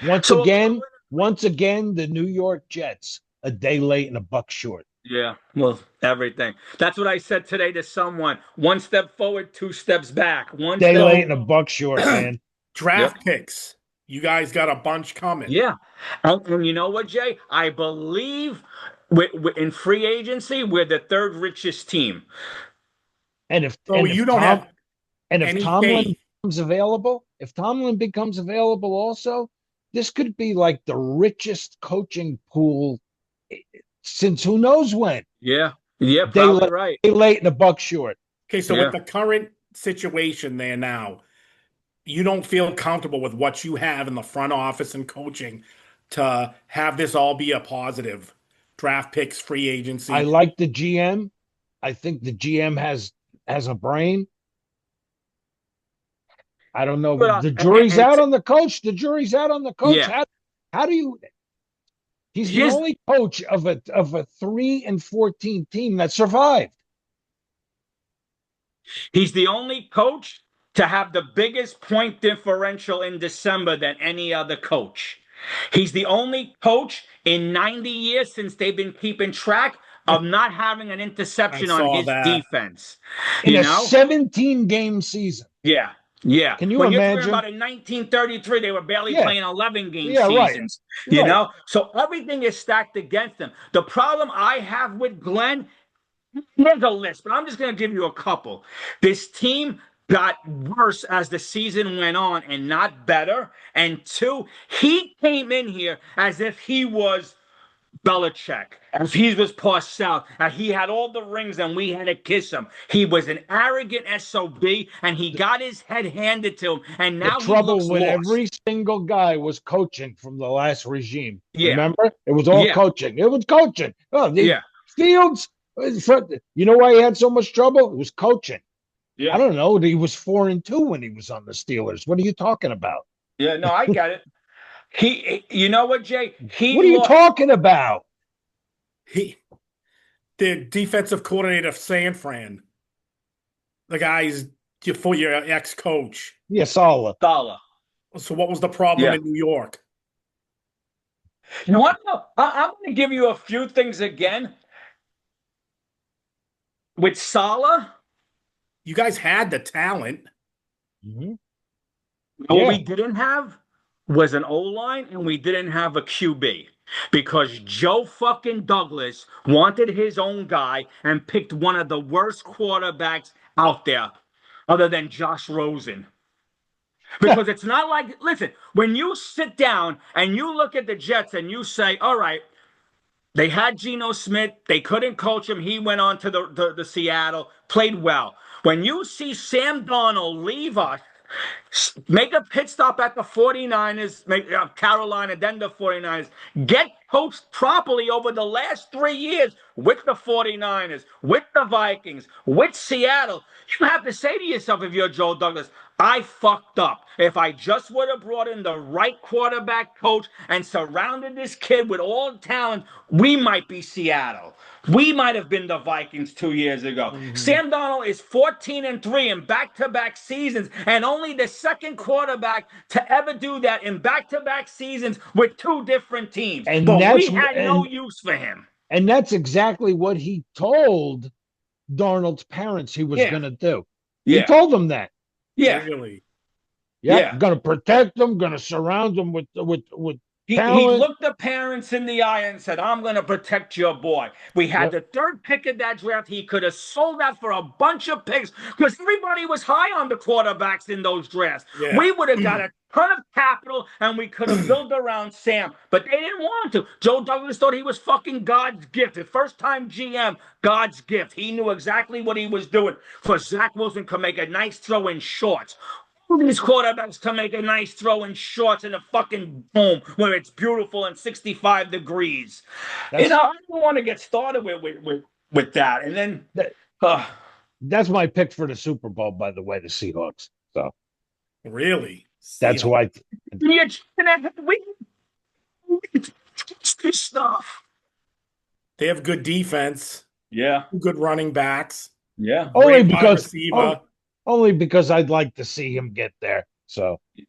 Once so again, once again, the New York Jets a day late and a buck short. yeah, well, everything. That's what I said today to someone. One step forward, two steps back. One Day step. late and So, a buck short, man. Yep. draft picks. You guys got a bunch coming. Yeah. And you know what, Jay? I believe in free agency, we're the third richest team. And if So and if you don't Tom have and if any Tomlin faith. becomes available, if Tomlin becomes available also, this could be like the richest coaching pool since who knows when. Yeah. Yeah, Day probably late, right. day late and a buck short. Okay, so with Yeah. the current situation there now, you don't feel comfortable with what you have in the front office and coaching to have this all be a positive. Draft picks, free I agency. like the GM. I think the GM has a brain. I don't know. But The jury's and out on the coach. The jury's out on the coach. yeah, How do you? He's the here's only coach of a 3-14 team that survived. he's the only coach to have the biggest point differential in December than any other coach. He's the only coach in 90 years since they've been keeping track of not having an I interception on saw his that. defense. In You a know? 17 game season. Yeah. Yeah. Can you When you're talking imagine? about in 1933, they were barely Yeah, playing 11 game yeah, right, seasons, you right. know? So everything is stacked against them. The problem I have with Glenn, there's a list, but I'm just going to give you a couple. This team got worse as the season went on and not better. And two, he came in here as if he was Belichick, as he was Parcells, and he had all the rings and we had to kiss him. He was an arrogant SOB and he got his head handed to him and The now he trouble looks with lost. every single guy was coaching from the last regime. Yeah, Remember? It was all yeah, coaching. It was coaching. Oh, the yeah, Fields, you know why he had so much trouble? It was coaching. I yeah, don't know. He was 4-2 when he was on the Steelers. What are you talking about? yeah. No, I get it. You know what, Jay? He What are you lost. talking about? He, the defensive coordinator, San Fran, the guy's for your ex-coach. Yeah, Sala. Dollar. So what was the problem Yeah. in New York? You know what? I'm going to give you a few things again with Salah. You guys had the talent. Mhm. What we Yeah. didn't have was an O line, and we didn't have a QB because Joe fucking Douglas wanted his own guy and picked one of the worst quarterbacks out there, other than Josh Rosen. Because it's not like, listen, when you sit down and you look at the Jets and you say, all right, they had Geno Smith. They couldn't coach him. He went on to the Seattle, played well. When you see Sam Darnold leave us, make a pit stop at the 49ers, make Carolina, then the 49ers, get coached properly over the last 3 years with the 49ers, with the Vikings, with Seattle, you have to say to yourself, if you're Joe Douglas, I fucked up. If I just would have brought in the right quarterback coach and surrounded this kid with all the talent, we might be Seattle. We might have been the Vikings 2 years ago. Mhm. Sam Darnold is 14-3 in back-to-back seasons, and only the second quarterback to ever do that in back-to-back seasons with two different teams. And But we that's had no and use for him. and that's exactly what he told Darnold's parents he was Yeah, going to do. He yeah, told them that. yeah, Really? Yep, yeah. going to protect them, going to surround them with He talent. looked the parents in the eye and said, I'm going to protect your boy. We had Yep. the third pick of that draft. He could have sold that for a bunch of picks because everybody was high on the quarterbacks in those drafts. Yeah. We would have got a ton of capital and we could have built around Sam, but they didn't want to. Joe Douglas thought he was fucking God's gift. The first time GM, God's gift. He knew exactly what he was doing. For Zach Wilson could make a nice throw in shorts. These quarterbacks to make a nice throw in shorts in a fucking dome where it's beautiful and 65 degrees. That's I don't want to get started with that. And then, that, uh, that's my pick for the Super Bowl, by the way, the Seahawks. So Really? that's Seahawks. who I. It's this stuff. They have good defense, Yeah, good running backs, yeah. Only great wide because receiver. only because I'd like to see him get there. So I like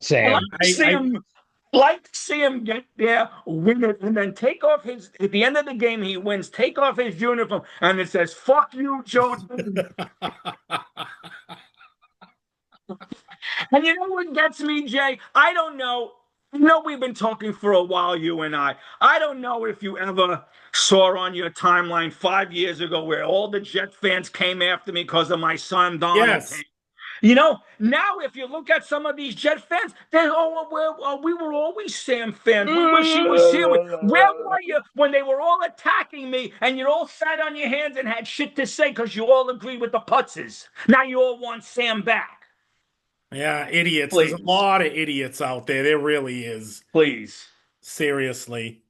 Sam, to see him. Like to see him get there, win it, and then take off his. At the end of the game, he wins. Take off his uniform, and it says "Fuck you, Joe." And you know what gets me, Jay? I don't know. You know, we've been talking for a while, you and I. I don't know if you ever saw on your timeline 5 years ago where all the Jet fans came after me because of my son Donald. Yes. Now if you look at some of these Jet fans, they we were always Sam fans. We wish he was here. Where were you when they were all attacking me and you all sat on your hands and had shit to say because you all agreed with the putzes? Now you all want Sam back. Yeah, idiots. There's a Please, lot of idiots out there. There really is. please. Seriously.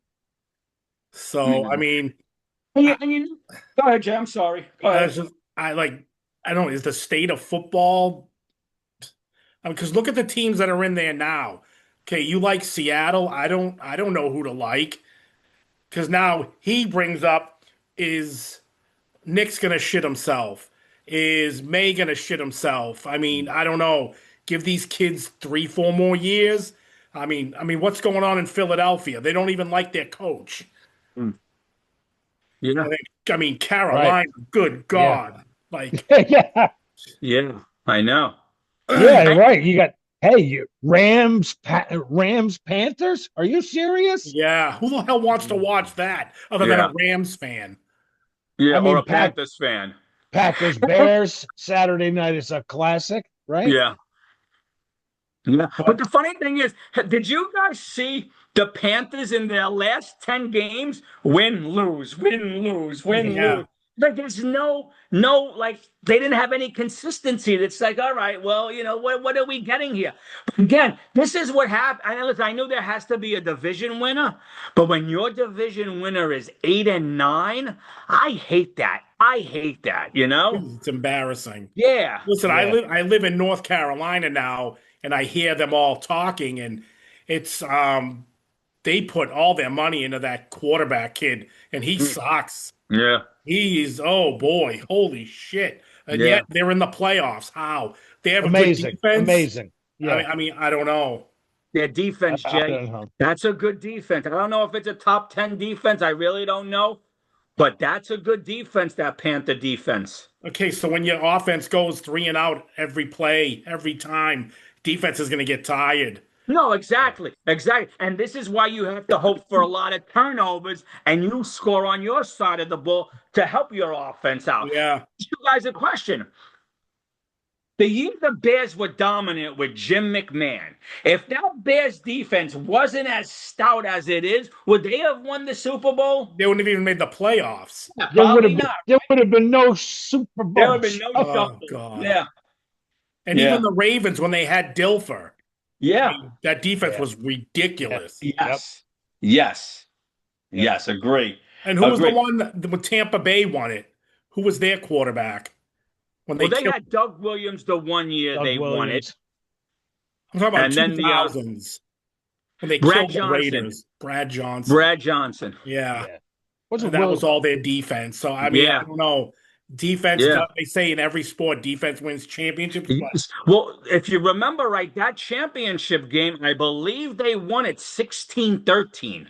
So, I Mm. mean, And I, go ahead, Jay. I'm sorry. Go I ahead. was just, I like, I don't know, is the state of football? I mean, because look at the teams that are in there now. Okay, you like Seattle. I don't know who to like because now he brings up is Nick's gonna shit himself. Is May gonna shit himself? I mean, I don't know. Give these kids 3, 4 more years. I mean, what's going on in Philadelphia? They don't even like their coach. Mm. Yeah, I mean, Right. Carolina, good Yeah. God. Like, Yeah. yeah, I know. Yeah, And right. You got hey, Rams Panthers? Are you serious? yeah, who the hell wants to watch that other than a yeah, Rams fan? yeah, I or mean a Panthers fan. Packers Bears Saturday night is a classic, right? Yeah. Yeah, but But the funny thing is, did you guys see the Panthers in their last 10 games win, lose, win, lose, win, Yeah. lose? Like there's no, like they didn't have any consistency. It's like, all right, well, what are we getting here? But again, this is what happened. I know there has to be a division winner, but when your division winner is 8-9, I hate that. I hate that, you know? It's embarrassing. Yeah. Listen, I yeah, live I live in North Carolina now, and I hear them all talking, and it's they put all their money into that quarterback kid, and he Mm. sucks. Yeah. He's oh boy, holy shit. And Yeah. yet they're in the playoffs. How? They have a good amazing, defense? amazing. I Yeah, mean, I mean, I don't know. Their defense, I Jay, don't know. that's a good defense. I don't know if it's a top 10 defense. I really don't know. But that's a good defense, that Panther defense. Okay, so when your offense goes three and out every play, every time, defense is gonna get tired. No, exactly. Exactly. And this is why you have to hope for a lot of turnovers and you score on your side of the ball to help your offense out. Yeah. Ask you guys a question. The year the Bears were dominant with Jim McMahon, if that Bears defense wasn't as stout as it is, would they have won the Super Bowl? They wouldn't have even made the playoffs. Yeah, probably not. There would have been no Super There would have been Bowls. no Oh shuffle. God. Yeah. And even Yeah. the Ravens when they had Dilfer, I Yeah. mean, that defense Yeah, was yeah, ridiculous. yep, Yes. Yes. yep. Yes. Agree. And who was the Agree. one that when Tampa Bay won it? Who was their quarterback when Well, they they killed? had Doug Williams the one year Doug they won it, Williams. I'm talking about and two then the thousands when they Brad killed the Johnson. Raiders. Brad Johnson. Brad Johnson. Yeah, Yeah, and wasn't that Will? was all their defense. So I mean, I Yeah. don't know. Defense, Yeah. they say in every sport, defense wins championships, but Yes. Well, if you remember right, that championship game, I believe they won it 16-13.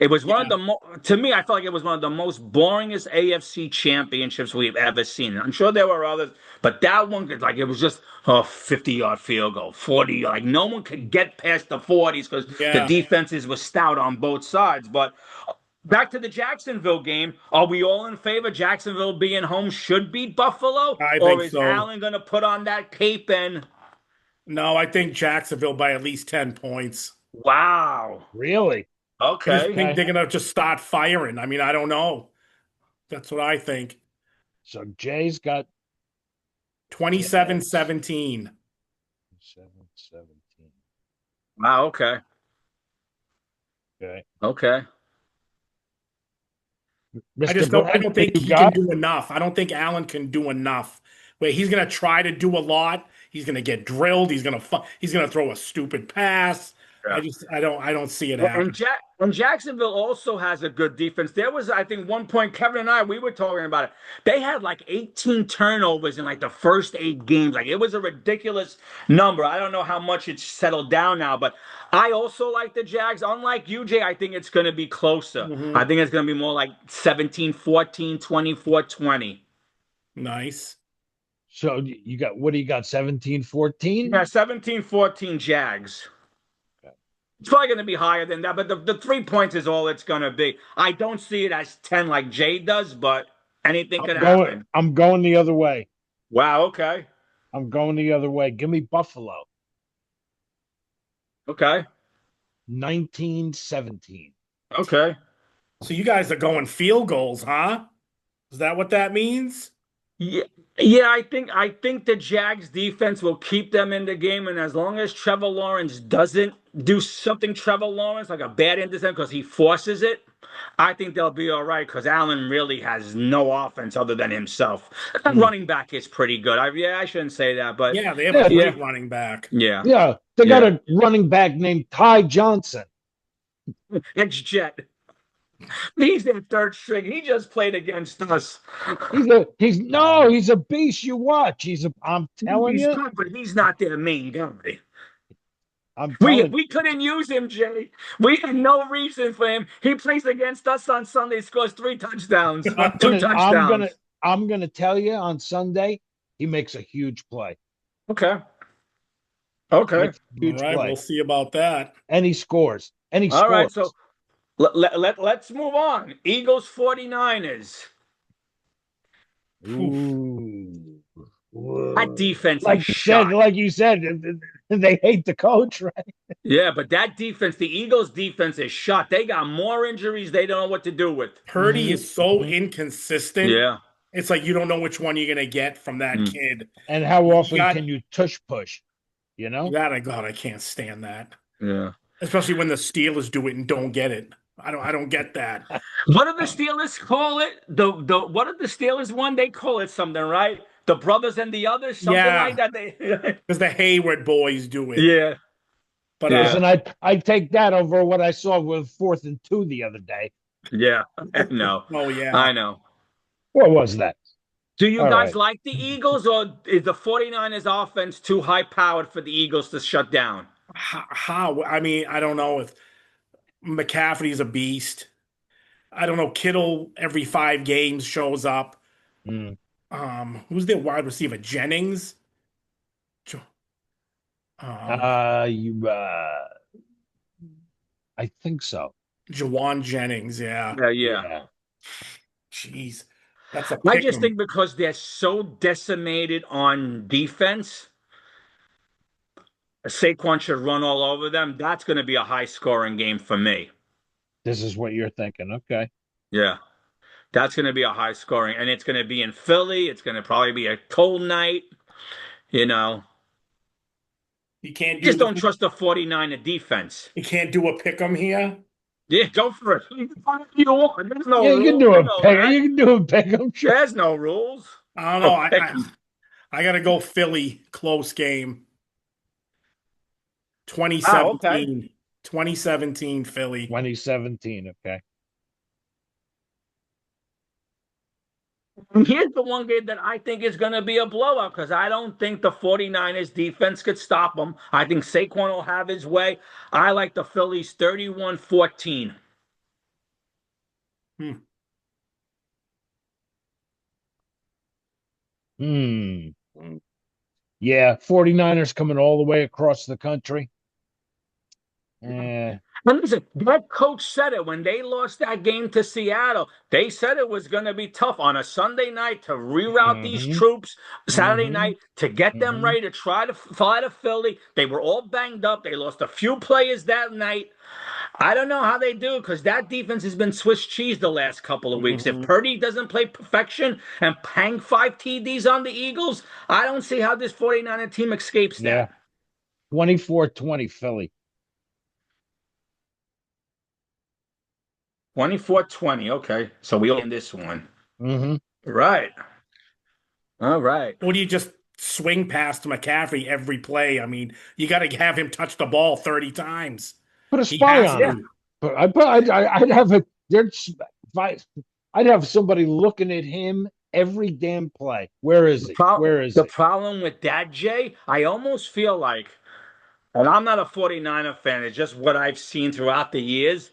It was one of yeah, the to me, I felt like it was one of the most boringest AFC championships we've ever seen. I'm sure there were others, but that one, like, it was just a 50-yard field goal, 40, like no one could get past the 40s because the yeah. defenses were stout on both sides. But back to the Jacksonville game, are we all in favor Jacksonville being home should beat Buffalo? I Or think is so. Allen going to put on that cape and No, I think Jacksonville by at least 10 points. wow? Really? I just Okay. think Okay. they're gonna just start firing. I mean, I don't know. That's what I think. So Jay's got 27 Jags 17. 7-17. Wow. Okay. Okay. Okay. Mr. I Brad, don't what think you he can got? do enough. I don't think Allen can do enough. Where he's gonna try to do a lot. He's gonna get drilled. He's gonna throw a stupid pass. Yeah. I don't see it Well, and, happen. Jacksonville also has a good defense. There was, I think, one point Kevin and I we were talking about it. They had like 18 turnovers in like the first 8 games. Like it was a ridiculous number. I don't know how much it's settled down now, but I also like the Jags. Unlike you, Jay, I think it's going to be closer. I Hmm. think it's going to be more like 17-14, 24-20. Nice. So you got what do you got? 17-14? Yeah, 17-14 Jags. Okay. It's probably going to be higher than that, but the 3 points is all it's going to be. I don't see it as 10 like Jay does, but anything could happen. I'm going the other way. Wow, okay. I'm going the other way. Give me Buffalo. Okay. 1917. Okay. So you guys are going field goals, huh? Is that what that means? Yeah, yeah, I think the Jags defense will keep them in the game, and as long as Trevor Lawrence doesn't do something Trevor Lawrence like a bad interception because he forces it, I think they'll be all right because Allen really has no offense other than himself. That Hmm. running back is pretty good. I shouldn't say that, but Yeah, they have a Yeah, yeah, great running back. yeah, yeah. They got yeah. a running back named Ty Johnson. Ex-Jet. He's their third string. He just played against us. He's a beast. You watch. I'm telling He's you, good, but he's not their main guy. I'm We telling we couldn't use him, Jay. We had no reason for him. He plays against us on Sunday, scores three touchdowns, two I'm gonna touchdowns. I'm gonna tell you on Sunday, he makes a huge play. Okay. Okay. Makes a All huge right, we'll play. see about that. And he scores. And he All right. scores. So let's move on. Eagles 49ers. Oof. Ooh. That Whoa. defense is shot. Like you said, they hate the coach, right? Yeah, but that defense, the Eagles defense is shot. They got more injuries they don't know what to do with. Purdy Mm-hmm. is so Mm-hmm. inconsistent. Yeah. It's like you don't know which one you're gonna get from that Mm. kid. And how You often got can you tush push? You know? that. I God, I can't stand that. Yeah. Especially when the Steelers do it and don't get it. I don't get that. What do the Steelers call it? The what did the Steelers one? They call it something, right? The brothers and the others, something like Yeah, that. They because the Hayward boys do it. Yeah, But yeah, Listen, I take that over what I saw with 4th and 2 the other day. yeah. No, oh yeah. I know. What was that? Do you All guys right. like the Eagles or is the 49ers offense too high powered for the Eagles to shut down? How? I mean, I don't know if McCaffrey's a beast. I don't know. Kittle every 5 games shows up. Mm. Who's their wide receiver? Jennings. Jo- Um, You I think so. Jawan Jennings. Yeah. Yeah, yeah. Yeah. Jeez, that's a I pick just 'em. think because they're so decimated on defense, Saquon should run all over them. That's going to be a high scoring game for me. This is what you're thinking. Okay. Yeah. That's going to be a high scoring, and it's going to be in Philly. It's going to probably be a cold night. You know, You can't do just don't the. trust the 49er defense. You can't do a pick 'em here. Yeah, go for it. You can find what you want. There's no Yeah, you can rules. do You a know pick. that. You can do a pick. I'm sure. There's no rules. I don't know. Oh, I pick I, 'em. I got to go Philly close game. Wow, okay. 2017. 2017 Philly. 2017. Okay. And here's the one game that I think is going to be a blowout because I don't think the 49ers defense could stop them. I think Saquon will have his way. I like the Phillies 31-14. Hmm. Hmm. Yeah, 49ers coming all the way across the country. Eh. And listen, that coach said it when they lost that game to Seattle. They said it was going to be tough on a Sunday night to reroute these Mm-hmm. troops, Saturday Mm-hmm. night to get them Mm-hmm. ready to try to fly to Philly. They were all banged up. They lost a few players that night. I don't know how they do because that defense has been Swiss cheese the last couple of weeks. If Mhm. Purdy doesn't play perfection and hang 5 TDs on the Eagles, I don't see how this 49er team escapes Yeah. that. 24-20 Philly. 24-20. Okay. So we in this one. Mm-hmm. Right. All right. Or do you just swing past McCaffrey every play? I mean, you got to have him touch the ball 30 times. Put a He spy has on Yeah. him. to. But I'd have a there's I'd have somebody looking at him every damn play. Where is The, he? pro- Where is the he? problem with that, Jay, I almost feel like, and I'm not a 49er fan, it's just what I've seen throughout the years.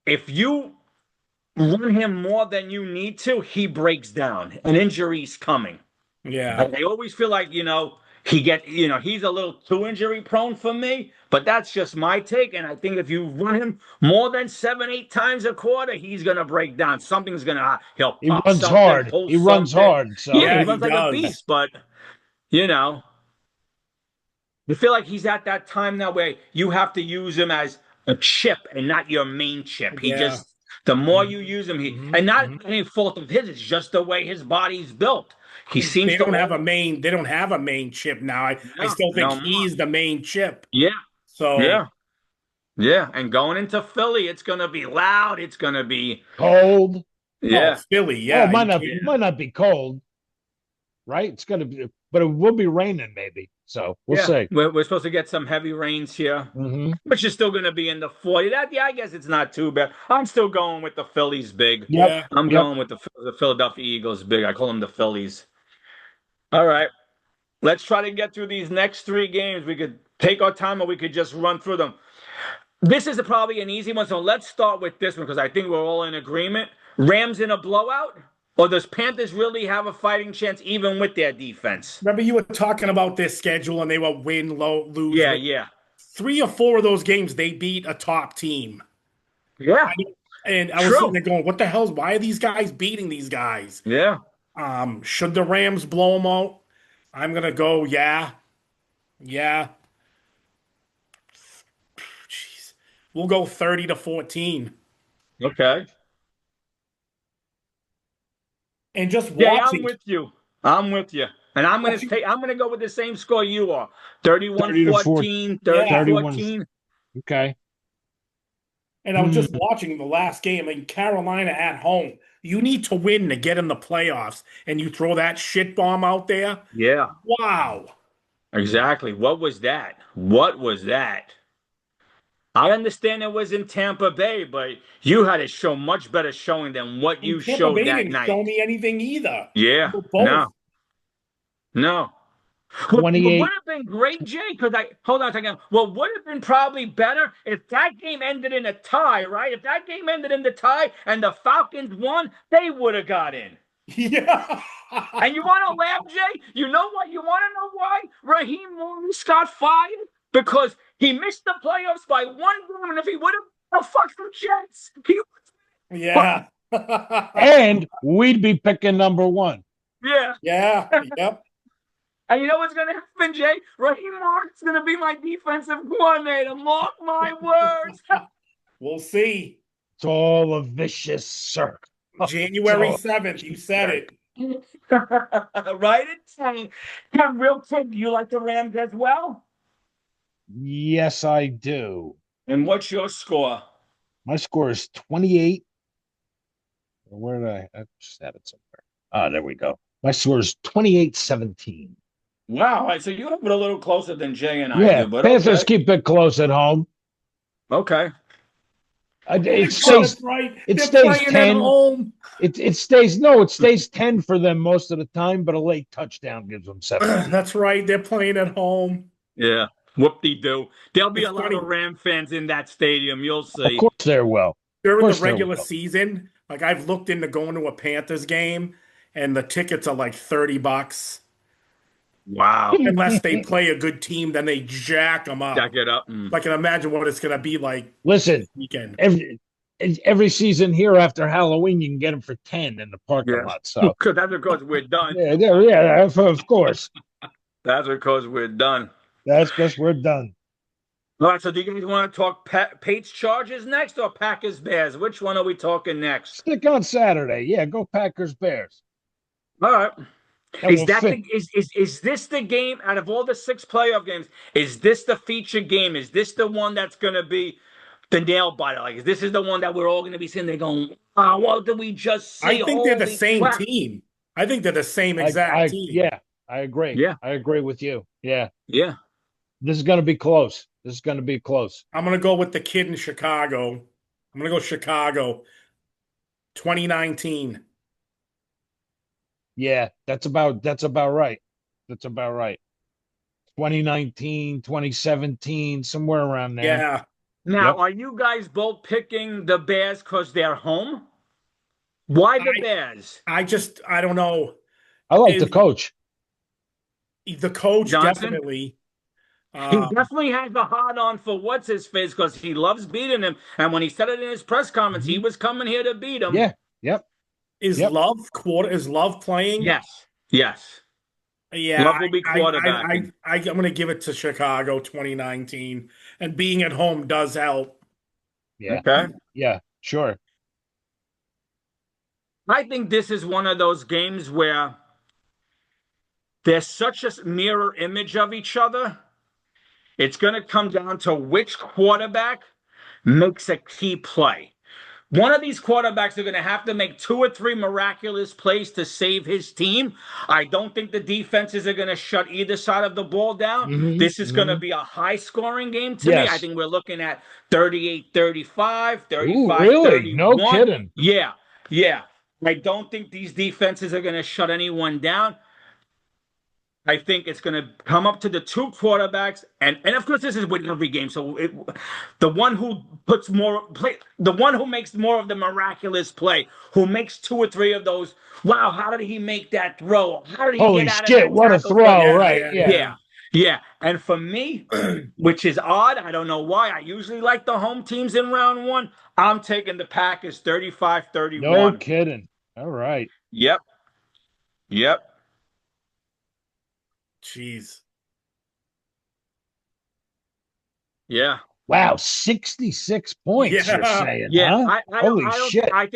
If you run him more than you need to, he breaks down. An injury's coming. Yeah. And I always feel like, he's a little too injury prone for me, but that's just my take. And I think if you run him more than 7, 8 times a quarter, he's going to break down. He'll He pop runs something, hard. pull He runs something. hard. So Yeah, he Yeah, he runs like a does. beast, but You know, you feel like he's at that time now where you have to use him as a chip and not your main chip. He Yeah. just, the more you hmm use him, hmm and not hmm any fault of his, it's just the way his body's built. He seems They to don't have all, a main. They don't have a main chip now. I yeah, still think no more. he's the main chip. Yeah, So, yeah, yeah. And going into Philly, it's gonna be loud. It's gonna be, Cold. oh, yeah, Philly, Oh, yeah, you can't. yeah, might not be cold, right? It's gonna be, but it will be raining maybe. So we'll yeah. see. We're supposed to get some heavy rains here, Hmm. but you're still gonna be in the 40. That, yeah, I guess it's not too bad. I'm still going with the Phillies big. Yep. Yeah. I'm Yep. going with the Philadelphia Eagles big. I call them the Phillies. All right. Let's try to get through these next three games. We could take our time or we could just run through them. This is probably an easy one. So let's start with this one because I think we're all in agreement. Rams in a blowout? Or does Panthers really have a fighting chance even with their defense? Remember, you were talking about their schedule and they will win, low, lose, Yeah, win. yeah. Three or four of those games, they beat a top team. Yeah. And I was sitting True. there going, what the hell's, why are these guys beating these guys? Yeah. Should the Rams blow them out? I'm gonna go, yeah, yeah. Jeez. We'll go 30-14. Okay. And just Yeah, I'm watching, with you. I'm with you. And watching, I'm gonna go with the same score you are. 31 30 to 4, 14, 30 yeah. 31. 14. Okay. And I was Hmm. just watching the last game in Carolina at home. You need to win to get in the playoffs, and you throw that shit bomb out there. Yeah. Wow. Exactly. What was that? What was that? I understand it was in Tampa Bay, but you had to show much better showing than what And you Tampa showed Bay that didn't show night. me anything either. Yeah. They were both. No. No. What would 28. have been great, Jay, because I hold on a second. What would have been probably better if that game ended in a tie, right? If that game ended in the tie and the Falcons won, they would have got in. Yeah. And you want to laugh, Jay? You know what? You want to know why Raheem Morris got fired? Because he missed the playoffs by one game, and if he would have, oh, fuck the Jets. He, Yeah. And we'd be picking number one. yeah. Yeah. Yep. And you know what's going to happen, Jay? Raheem Morris is going to be my defensive coordinator. Mark my words. We'll see. It's all a vicious circle. It's January all 7th. You said it. Right? Yeah, real quick, you like the Rams as well? yes, I do. And what's your score? My score is 28. Where did I just have it somewhere? Ah, there we go. My score is 28-17. Wow. So you have it a little closer than Jay and I Yeah, do, but Panthers okay. keep it close at home. Okay. It Oh, stays that's right. it They're stays playing at 10. home. It stays 10 for them most of the time, but a late touchdown gives them 17. That's right. They're playing at home. Yeah. Whoop-de-doo. There'll be It's a lot of funny. Ram fans in that stadium. You'll Of see. course they're well. Of During the course they're regular well. season, like I've looked into going to a Panthers game, and the tickets are like $30. Wow. Unless they play a good team, then they jack them Jack up. it up. So I can imagine what it's going to be like Listen, this weekend. every season here after Halloween, you can get them for 10 in the parking Yeah. lot. So That's because we're done. yeah, of course. That's because we're done. That's because we're done. All right, so do you guys want to talk Pates Chargers next or Packers Bears? Which one are we talking next? Stick on Saturday. Yeah, go Packers Bears. All right. That will fit. Is this the game out of all the six playoff games? Is this the feature game? Is this the one that's going to be the nail biter? Like, this is the one that we're all going to be sitting there going, "Oh, what did we just I see? think they're the Holy same crap!" team. I think they're the same I, exact I, team. yeah, I agree. Yeah, I agree with you. Yeah, yeah. this is going to be close. This is going to be close. I'm going to go with the kid in Chicago. I'm going to go Chicago 2019. Yeah, that's about right. That's about right. 2019, 2017, somewhere around there. Yeah. Now, Yep. are you guys both picking the Bears because they're home? Why the I Bears? I don't know. I like the Is coach. the coach Johnson? definitely. He Um, definitely has a hard on for what's his face because he loves beating him. And when he said it in his press conference, he Mhm. was coming here to beat him. Yeah. Yep. Yep. is Love playing? Yes. Yes. Yeah, Love will be quarterbacking. I'm gonna give it to Chicago 2019, and being at home does help. Yeah. Okay. Yeah, sure. I think this is one of those games where there's such a mirror image of each other. It's going to come down to which quarterback makes a key play. One of these quarterbacks are going to have to make two or three miraculous plays to save his team. I don't think the defenses are going to shut either side of the ball down. This is going to Hmm. be a high scoring game to me. I Yes. think we're looking at 38-35, Ooh, thirty-five, really? No 31. kidding. Yeah, yeah. I don't think these defenses are going to shut anyone down. I think it's going to come up to the two quarterbacks, and of course this is with every game. So the one who puts more play, the one who makes more of the miraculous play, who makes two or three of those. Wow, how did he make that throw? How did he Holy get out of shit, that what a tackle? So throw, Yeah, right? yeah, Yeah. yeah, yeah. yeah. And for me, which is odd, I don't know why. I usually like the home teams in round one. I'm taking the Packers No 35-31. kidding. All right. Yep, yep, Jeez. yeah. Wow, 66 points you're Yeah. saying, Yeah, huh? Holy I don't, shit. I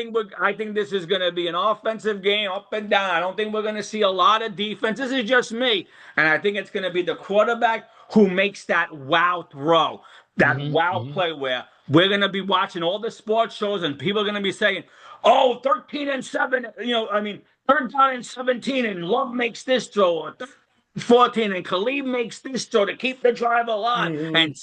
think this is going to be an offensive game up and down. I don't think we're going to see a lot of defense. This is just me. And I think it's going to be the quarterback who makes that wow throw, that Hmm. wow Hmm. play where we're going to be watching all the sports shows and people are going to be saying, oh, 13-7, I mean, third down and 17 and Love makes this throw, or 14 and Khalid makes this throw to keep the drive alive, Mhm.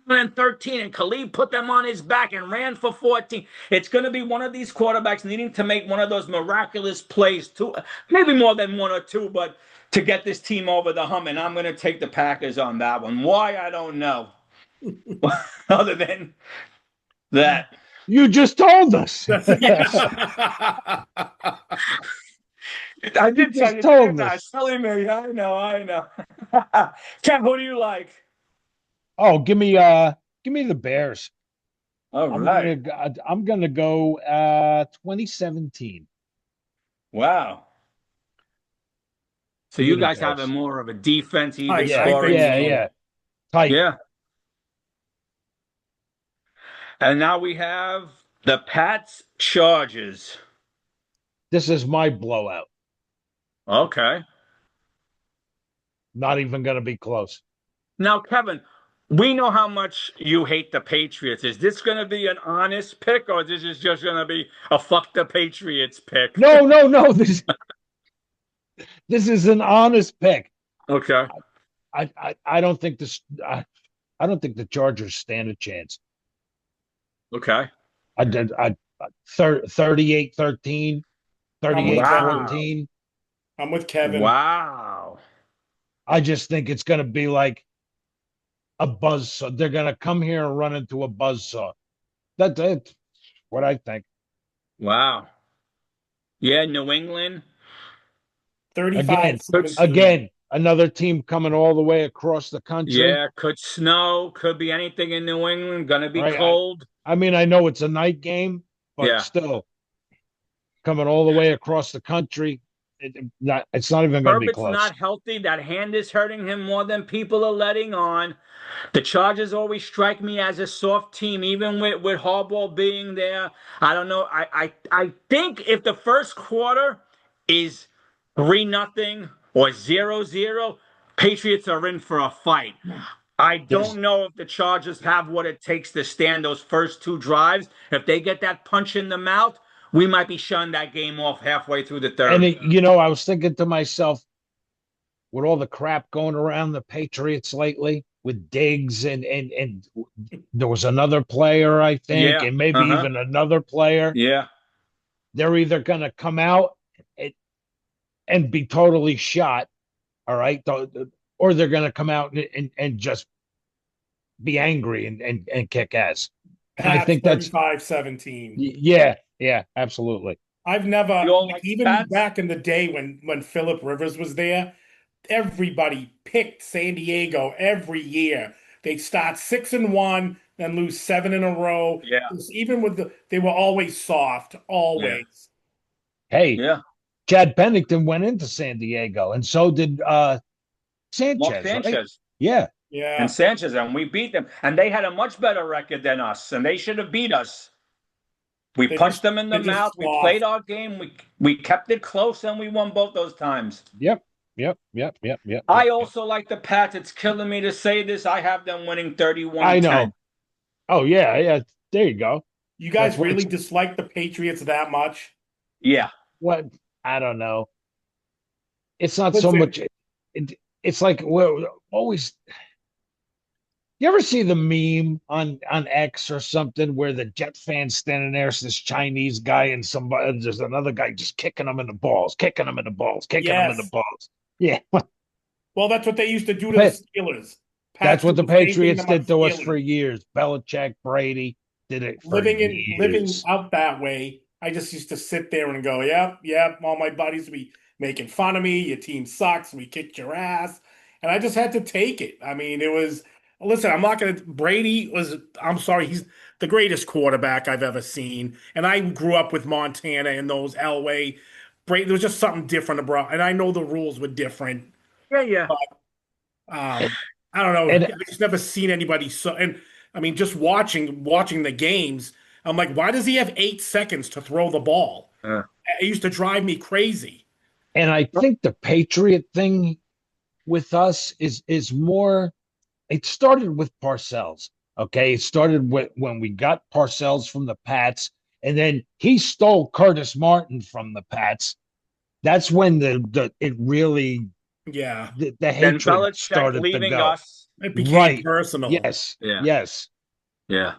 and 13 and Khalid put them on his back and ran for 14. It's going to be one of these quarterbacks needing to make one of those miraculous plays, too, maybe more than one or two, but to get this team over the hump. And I'm going to take the Packers on that one. Why? I don't know. Other than that, You just told us. That's yeah. I You did tell just you, told didn't I? us. Silly me. I know, I know. Ken, who do you like? Oh, give me the Bears. All right. I'm gonna go 2017. Wow. So Give me you the guys have a Bears. more of a defense, even I Yeah, I think scoring yeah, game. so. yeah. Tight. Yeah. And now we have the Pats Chargers. This is my blowout. Okay. Not even gonna be close. Now, Kevin, we know how much you hate the Patriots. Is this going to be an honest pick, or this is just going to be a fuck the Patriots pick? No, no, no. This is an honest pick. Okay. I don't think this. I don't think the Chargers stand a chance. Okay. I did. 38-13, I'm with Kevin. Wow. 38-14. I'm with Kevin. Wow. I just think it's going to be like a buzz saw. They're going to come here and run into a buzz saw. That's what I think. Wow. Yeah, New England. Again, 35-17. again, another team coming all the way across the country. Yeah, could snow, could be anything in New England, gonna be Right? cold. I mean, I know it's a night game, but Yeah. still coming all the way across the country. It's not even going to be Herbert's close. not healthy. That hand is hurting him more than people are letting on. The Chargers always strike me as a soft team, even with Harbaugh being there. I don't know. I think if the first quarter is 3-0 or 0-0, Patriots are in for a fight. I There's don't know if the Chargers have what it takes to stand those first two drives. If they get that punch in the mouth, we might be shutting that game off halfway through the and third. I was thinking to myself, with all the crap going around the Patriots lately with Diggs and there was another player, I think, Yeah. and maybe Uh-huh. even another player. Yeah. They're either going to come out and, and be totally shot, all right, or they're going to come out and just be angry and kick ass. And I Pats think that's 35-17. yeah, yeah, absolutely. I've never You all like like the even Pats? back in the day when Philip Rivers was there, everybody picked San Diego every year. They start 6-1, then lose seven in a row. Yeah. Even with they were always soft, Yeah. always. Hey, Yeah. Chad Pennington went into San Diego, and so did Mark Sanchez, right? Sanchez Yeah. and Yeah. Sanchez, and we beat them. And they had a much better record than us, and they should have beat us. We punched them in the They're mouth. just We played soft. our game. We kept it close, and we won both those times. Yep. Yep. Yep. Yep. Yep. Yep. I Yep. also like the Pats. It's killing me to say this. I have them winning I 31-10. know. Oh yeah. Yeah. There you go. You That's guys what really it's dislike the Patriots that much? Yeah. what I don't know. It's not so Listen, much. It's like we're always. You ever see the meme on X or something where the Jet fan's standing there, it's this Chinese guy and somebody, there's another guy just kicking him in the balls, kicking him in the balls, kicking him in the yes. balls. Yeah, Well, that's what they used to do to the but Steelers. that's Pats do what the the same thing to Patriots my did to us for Steelers. years. Belichick, Brady did it for Living years. out that way, I just used to sit there and go, yep, yep. All my buddies would be making fun of me. Your team sucks. We kicked your ass. And I just had to take it. I mean, it was, listen, I'm not going to, Brady was, I'm sorry, he's the greatest quarterback I've ever seen. And I grew up with Montana and those Elway. Brady, there was just something different about, and I know the rules were different. Yeah, yeah. I don't know. And I've just never seen anybody so. And I mean, just watching the games, I'm like, why does he have 8 seconds to throw the ball? Uh, It used to drive me crazy. and I think the Patriot thing with us is more. It started with Parcells. Okay, it started with when we got Parcells from the Pats, and then he stole Curtis Martin from the Pats. That's when the it really Yeah, the then hatred Belichick started to leaving go. us. it became Right. personal. Yes. Yeah, Yes. yeah.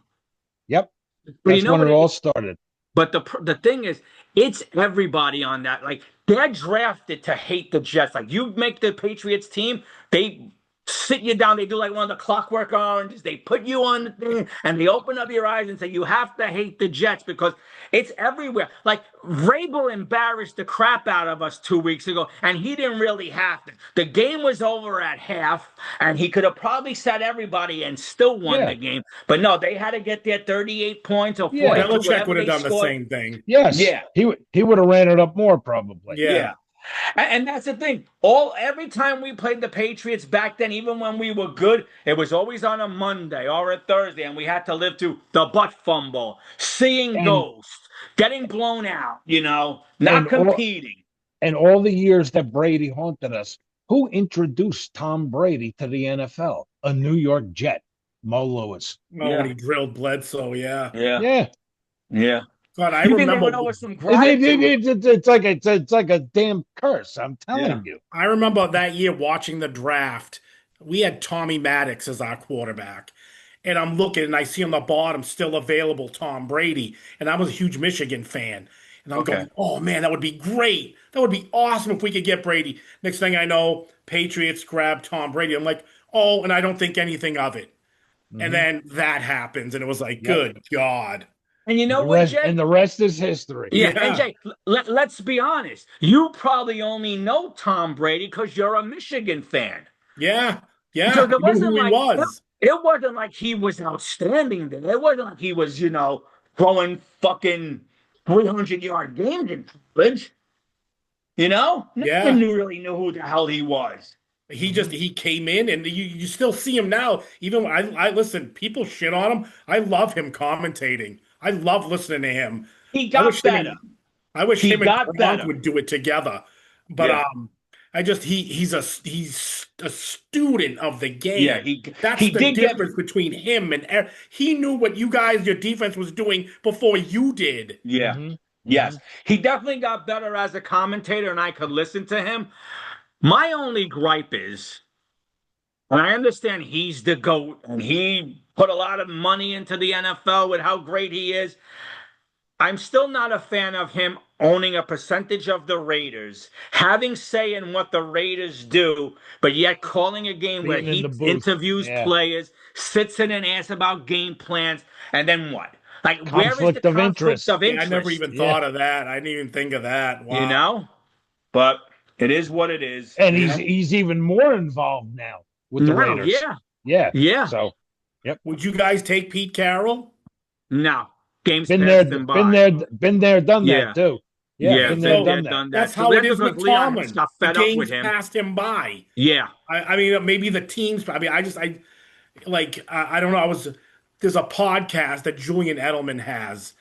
Yep. But you That's know when what it it all started. But the thing is, it's everybody on that. Like they're drafted to hate the Jets. Like you make the Patriots team, they sit you down. They do like one of the Clockwork Oranges. They put you on the thing and they open up your eyes and say you have to hate the Jets because it's everywhere. Like Vrabel embarrassed the crap out of us 2 weeks ago, and he didn't really have to. The game was over at half, and he could have probably set everybody and still won Yeah. the game. But no, they had to get their 38 points or Yeah. 42, Belichick whatever would have they done the scored. same thing. Yes. Yeah, He would have ran it up more probably. Yeah, yeah. And that's the thing. Every time we played the Patriots back then, even when we were good, it was always on a Monday or a Thursday, and we had to live through the butt fumble, seeing And ghosts, getting blown out, not and all competing. and all the years that Brady haunted us, who introduced Tom Brady to the NFL? A New York Jet, Mo Lewis. oh, when Yeah, he drilled Bledsoe, yeah. yeah, Yeah. yeah. God, I You think they remember would owe us some gratitude? It's like a damn curse. I'm Yeah. telling you. I remember that year watching the draft. We had Tommy Maddox as our quarterback. And I'm looking and I see on the bottom still available Tom Brady. And I was a huge Michigan fan. And I'm Okay. going, oh man, that would be great. That would be awesome if we could get Brady. Next thing I know, Patriots grab Tom Brady. I'm like, oh, and I don't think anything of it. And Mhm. then that happens. And it was like, Yep. good God. And you know The what, rest Jay? and the rest is history. Yeah, and Yeah. Jay, let's be honest. You probably only know Tom Brady because you're a Michigan fan. Yeah. Because Yeah. it I knew wasn't who he like was. it wasn't like he was outstanding there. It wasn't like he was, throwing fucking 300-yard games in college. No one Yeah. really knew who the hell he was. Mhm. He came in and you still see him now. Even when I listen, people shit on him. I love him commentating. I love listening to him. He I wish got him better. and I wish He him and got Gronk better. would do it together. But Yeah, I just he's a student of the yeah. game. He That's he the did get difference between him and he knew what you guys, your defense was doing before you did. yeah. Mhm. Yes. Mhm. He definitely got better as a commentator, and I could listen to him. My only gripe is, and I understand he's the GOAT and he put a lot of money into the NFL with how great he is. I'm still not a fan of him owning a percentage of the Raiders, having say in what the Raiders do, but yet calling a game where Being in the he booth. interviews Yeah. players, sits in and asks about game plans, and then what? Like, where is the Conflict of conflict interest. of Yeah, I never interest? even Yeah. thought of that. I didn't even think of that. You Wow. know? But it is what it is. And You know? he's even more involved now with the No, Raiders. yeah, Yeah. yeah. So, yep. Would you guys take Pete Carroll? No. Games Been there, passed him by. been there, done that Yeah. too. Yeah, Yeah, been there, been So there, done that. done that. that's So how it that's is because with Leon has Tomlin. got The fed up with games him. passed him by. Yeah. I mean, maybe the teams. I mean, I don't know. There's a podcast that Julian Edelman has,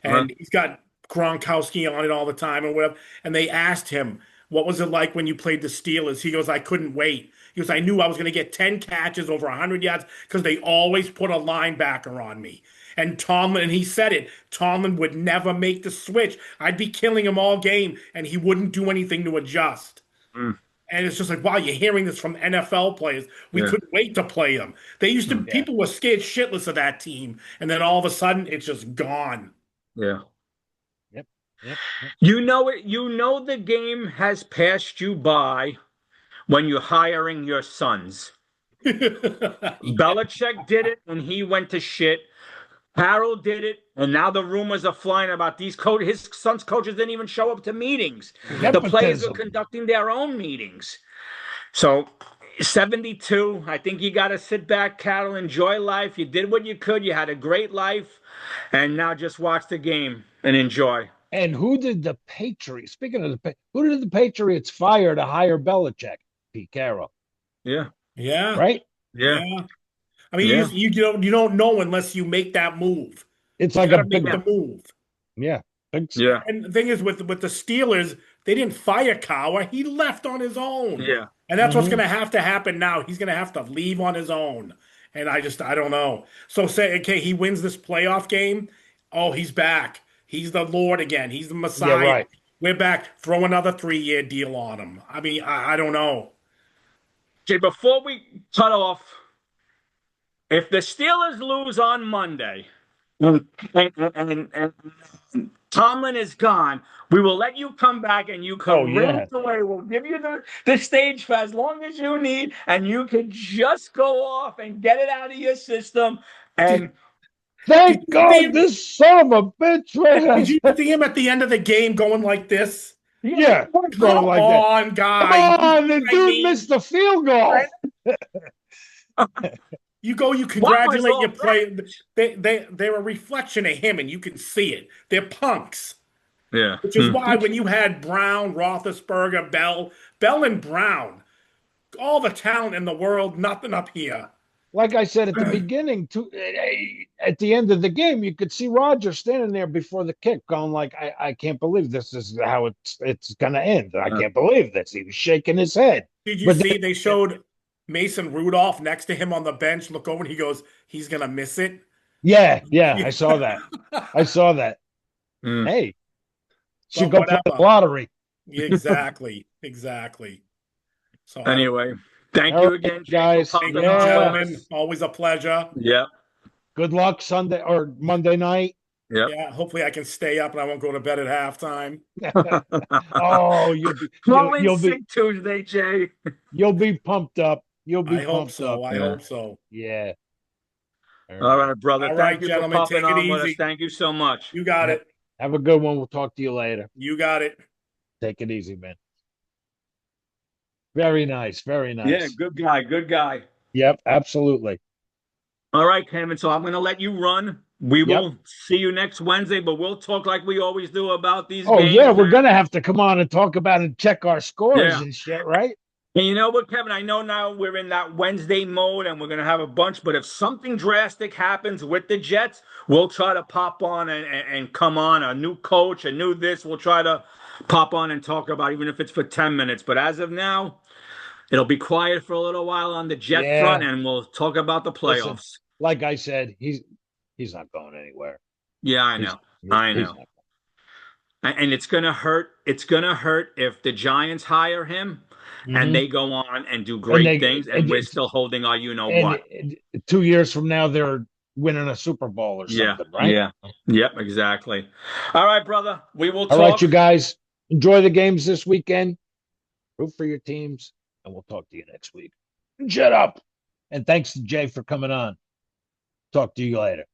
Uh, and he's got Gronkowski on it all the time and whatever. And they asked him, "What was it like when you played the Steelers?" He goes, "I couldn't wait." He goes, "I knew I was going to get 10 catches over 100 yards because they always put a linebacker on me." And Tomlin, and he said it, Tomlin would never make the switch. I'd be killing him all game, and he wouldn't do anything to adjust. mm, And it's just like, wow, you're hearing this from NFL players. We yeah. couldn't wait to play them. Mm, Yeah. People were scared shitless of that team. And then all of a sudden, it's just gone. yeah. Yep. Yep. Yep. You know it. You know the game has passed you by when you're hiring your sons. Yeah. Belichick did it and he went to shit. Carroll did it, and now the rumors are flying about his son's coaches didn't even show up to meetings. The players were Nepotism. conducting their own meetings. So 72, I think you got to sit back, Carroll, enjoy life. You did what you could. You had a great life, and now just watch the game and enjoy. And who did the Patriots? Speaking of who did the Patriots fire to hire Belichick? Pete Carroll, Yeah, Yeah. right? yeah, Yeah. I mean, yeah, you don't know unless you make that move. It's You like got a to make big, yeah, the move. yeah, big, yeah, And the thing is, with the Steelers, they didn't fire Cowher. He left on his own. yeah. And that's what's hmm going to have to happen now. He's going to have to leave on his own. And I don't know. So say, okay, he wins this playoff game. Oh, he's back. He's the Lord again. He's the Yeah, Messiah. right. We're back. Throw another 3-year deal on him. I mean, I don't know. Okay, before we cut off, if the Steelers lose on Monday and Tomlin is gone, we will let you come back and you Oh can yeah. rant away. We'll give you the stage for as long as you need, and you can just go off and get it out of your system. Did, And did Thank you see God him? this son of a bitch Did right you has. see him at the end of the game going like this? yeah, Yeah, going Come like that. on, Come guys. You on, see the what I dude mean? missed the field goal. You go, you what was congratulate all your that? play. They're a reflection of him, and you can see it. They're punks, Yeah. which is why when you had Brown, Roethlisberger, Bell and Brown, all the talent in the world, nothing up here. Like I said at the beginning, at the end of the game, you could see Roger standing there before the kick, going like, "I can't believe this is how it's going to end. I Uh, can't believe this." He was shaking his head, Did you but see they showed Mason Rudolph next to him on the bench? Look over and he goes, he's gonna miss it. yeah, yeah, I Yeah. saw that. I saw that. mm. Hey, should But go play the whatever. lottery. Exactly. Exactly. So I don't. Anyway, thank All you right, again, Jay, for guys. Thank popping you, on with Yeah. gentlemen. us. Always a pleasure. Yep. Good luck Sunday or Monday night. Yep. Yeah, hopefully I can stay up and I won't go to bed at halftime. Oh, you'll be Call in sick Tuesday, Jay. you'll be pumped up. You'll be I hope pumped so. up. I Yeah. hope so. Yeah. All All right. right, brother. All Thank right, you for gentlemen, popping take it on with us. easy. Thank you so much. You got it. Have a good one. We'll talk to you later. You got it. Take it easy, man. Very nice. Very Yeah, nice. good guy. Good guy. Yep, absolutely. All right, Kevin. So I'm going to let you run. We Yep. will see you next Wednesday, but we'll talk like we always do about these Oh yeah, games. we're gonna have to come on and talk about and check our scores Yeah. and shit, right? And you know what, Kevin? I know now we're in that Wednesday mode and we're going to have a bunch, but if something drastic happens with the Jets, we'll try to pop on and come on. A new coach, a new this, we'll try to pop on and talk about, even if it's for 10 minutes. But as of now, it'll be quiet for a little while on the Jet front Yeah. and we'll talk about the Listen, playoffs. like I said, he's not going anywhere. Yeah, I He's know. I he's know. not. And it's going to hurt. It's going to hurt if the Giants hire him and Mm-hmm. they go on and do And great things and we're still holding our you know what. and 2 years from now they're winning a Super Bowl or Yeah, something, right? yeah, yep, exactly. All right, brother. We will All right, talk. you guys, enjoy the games this weekend. Root for your teams, and we'll talk to you next week. Shut up. And thanks to Jay for coming on. Talk to you later.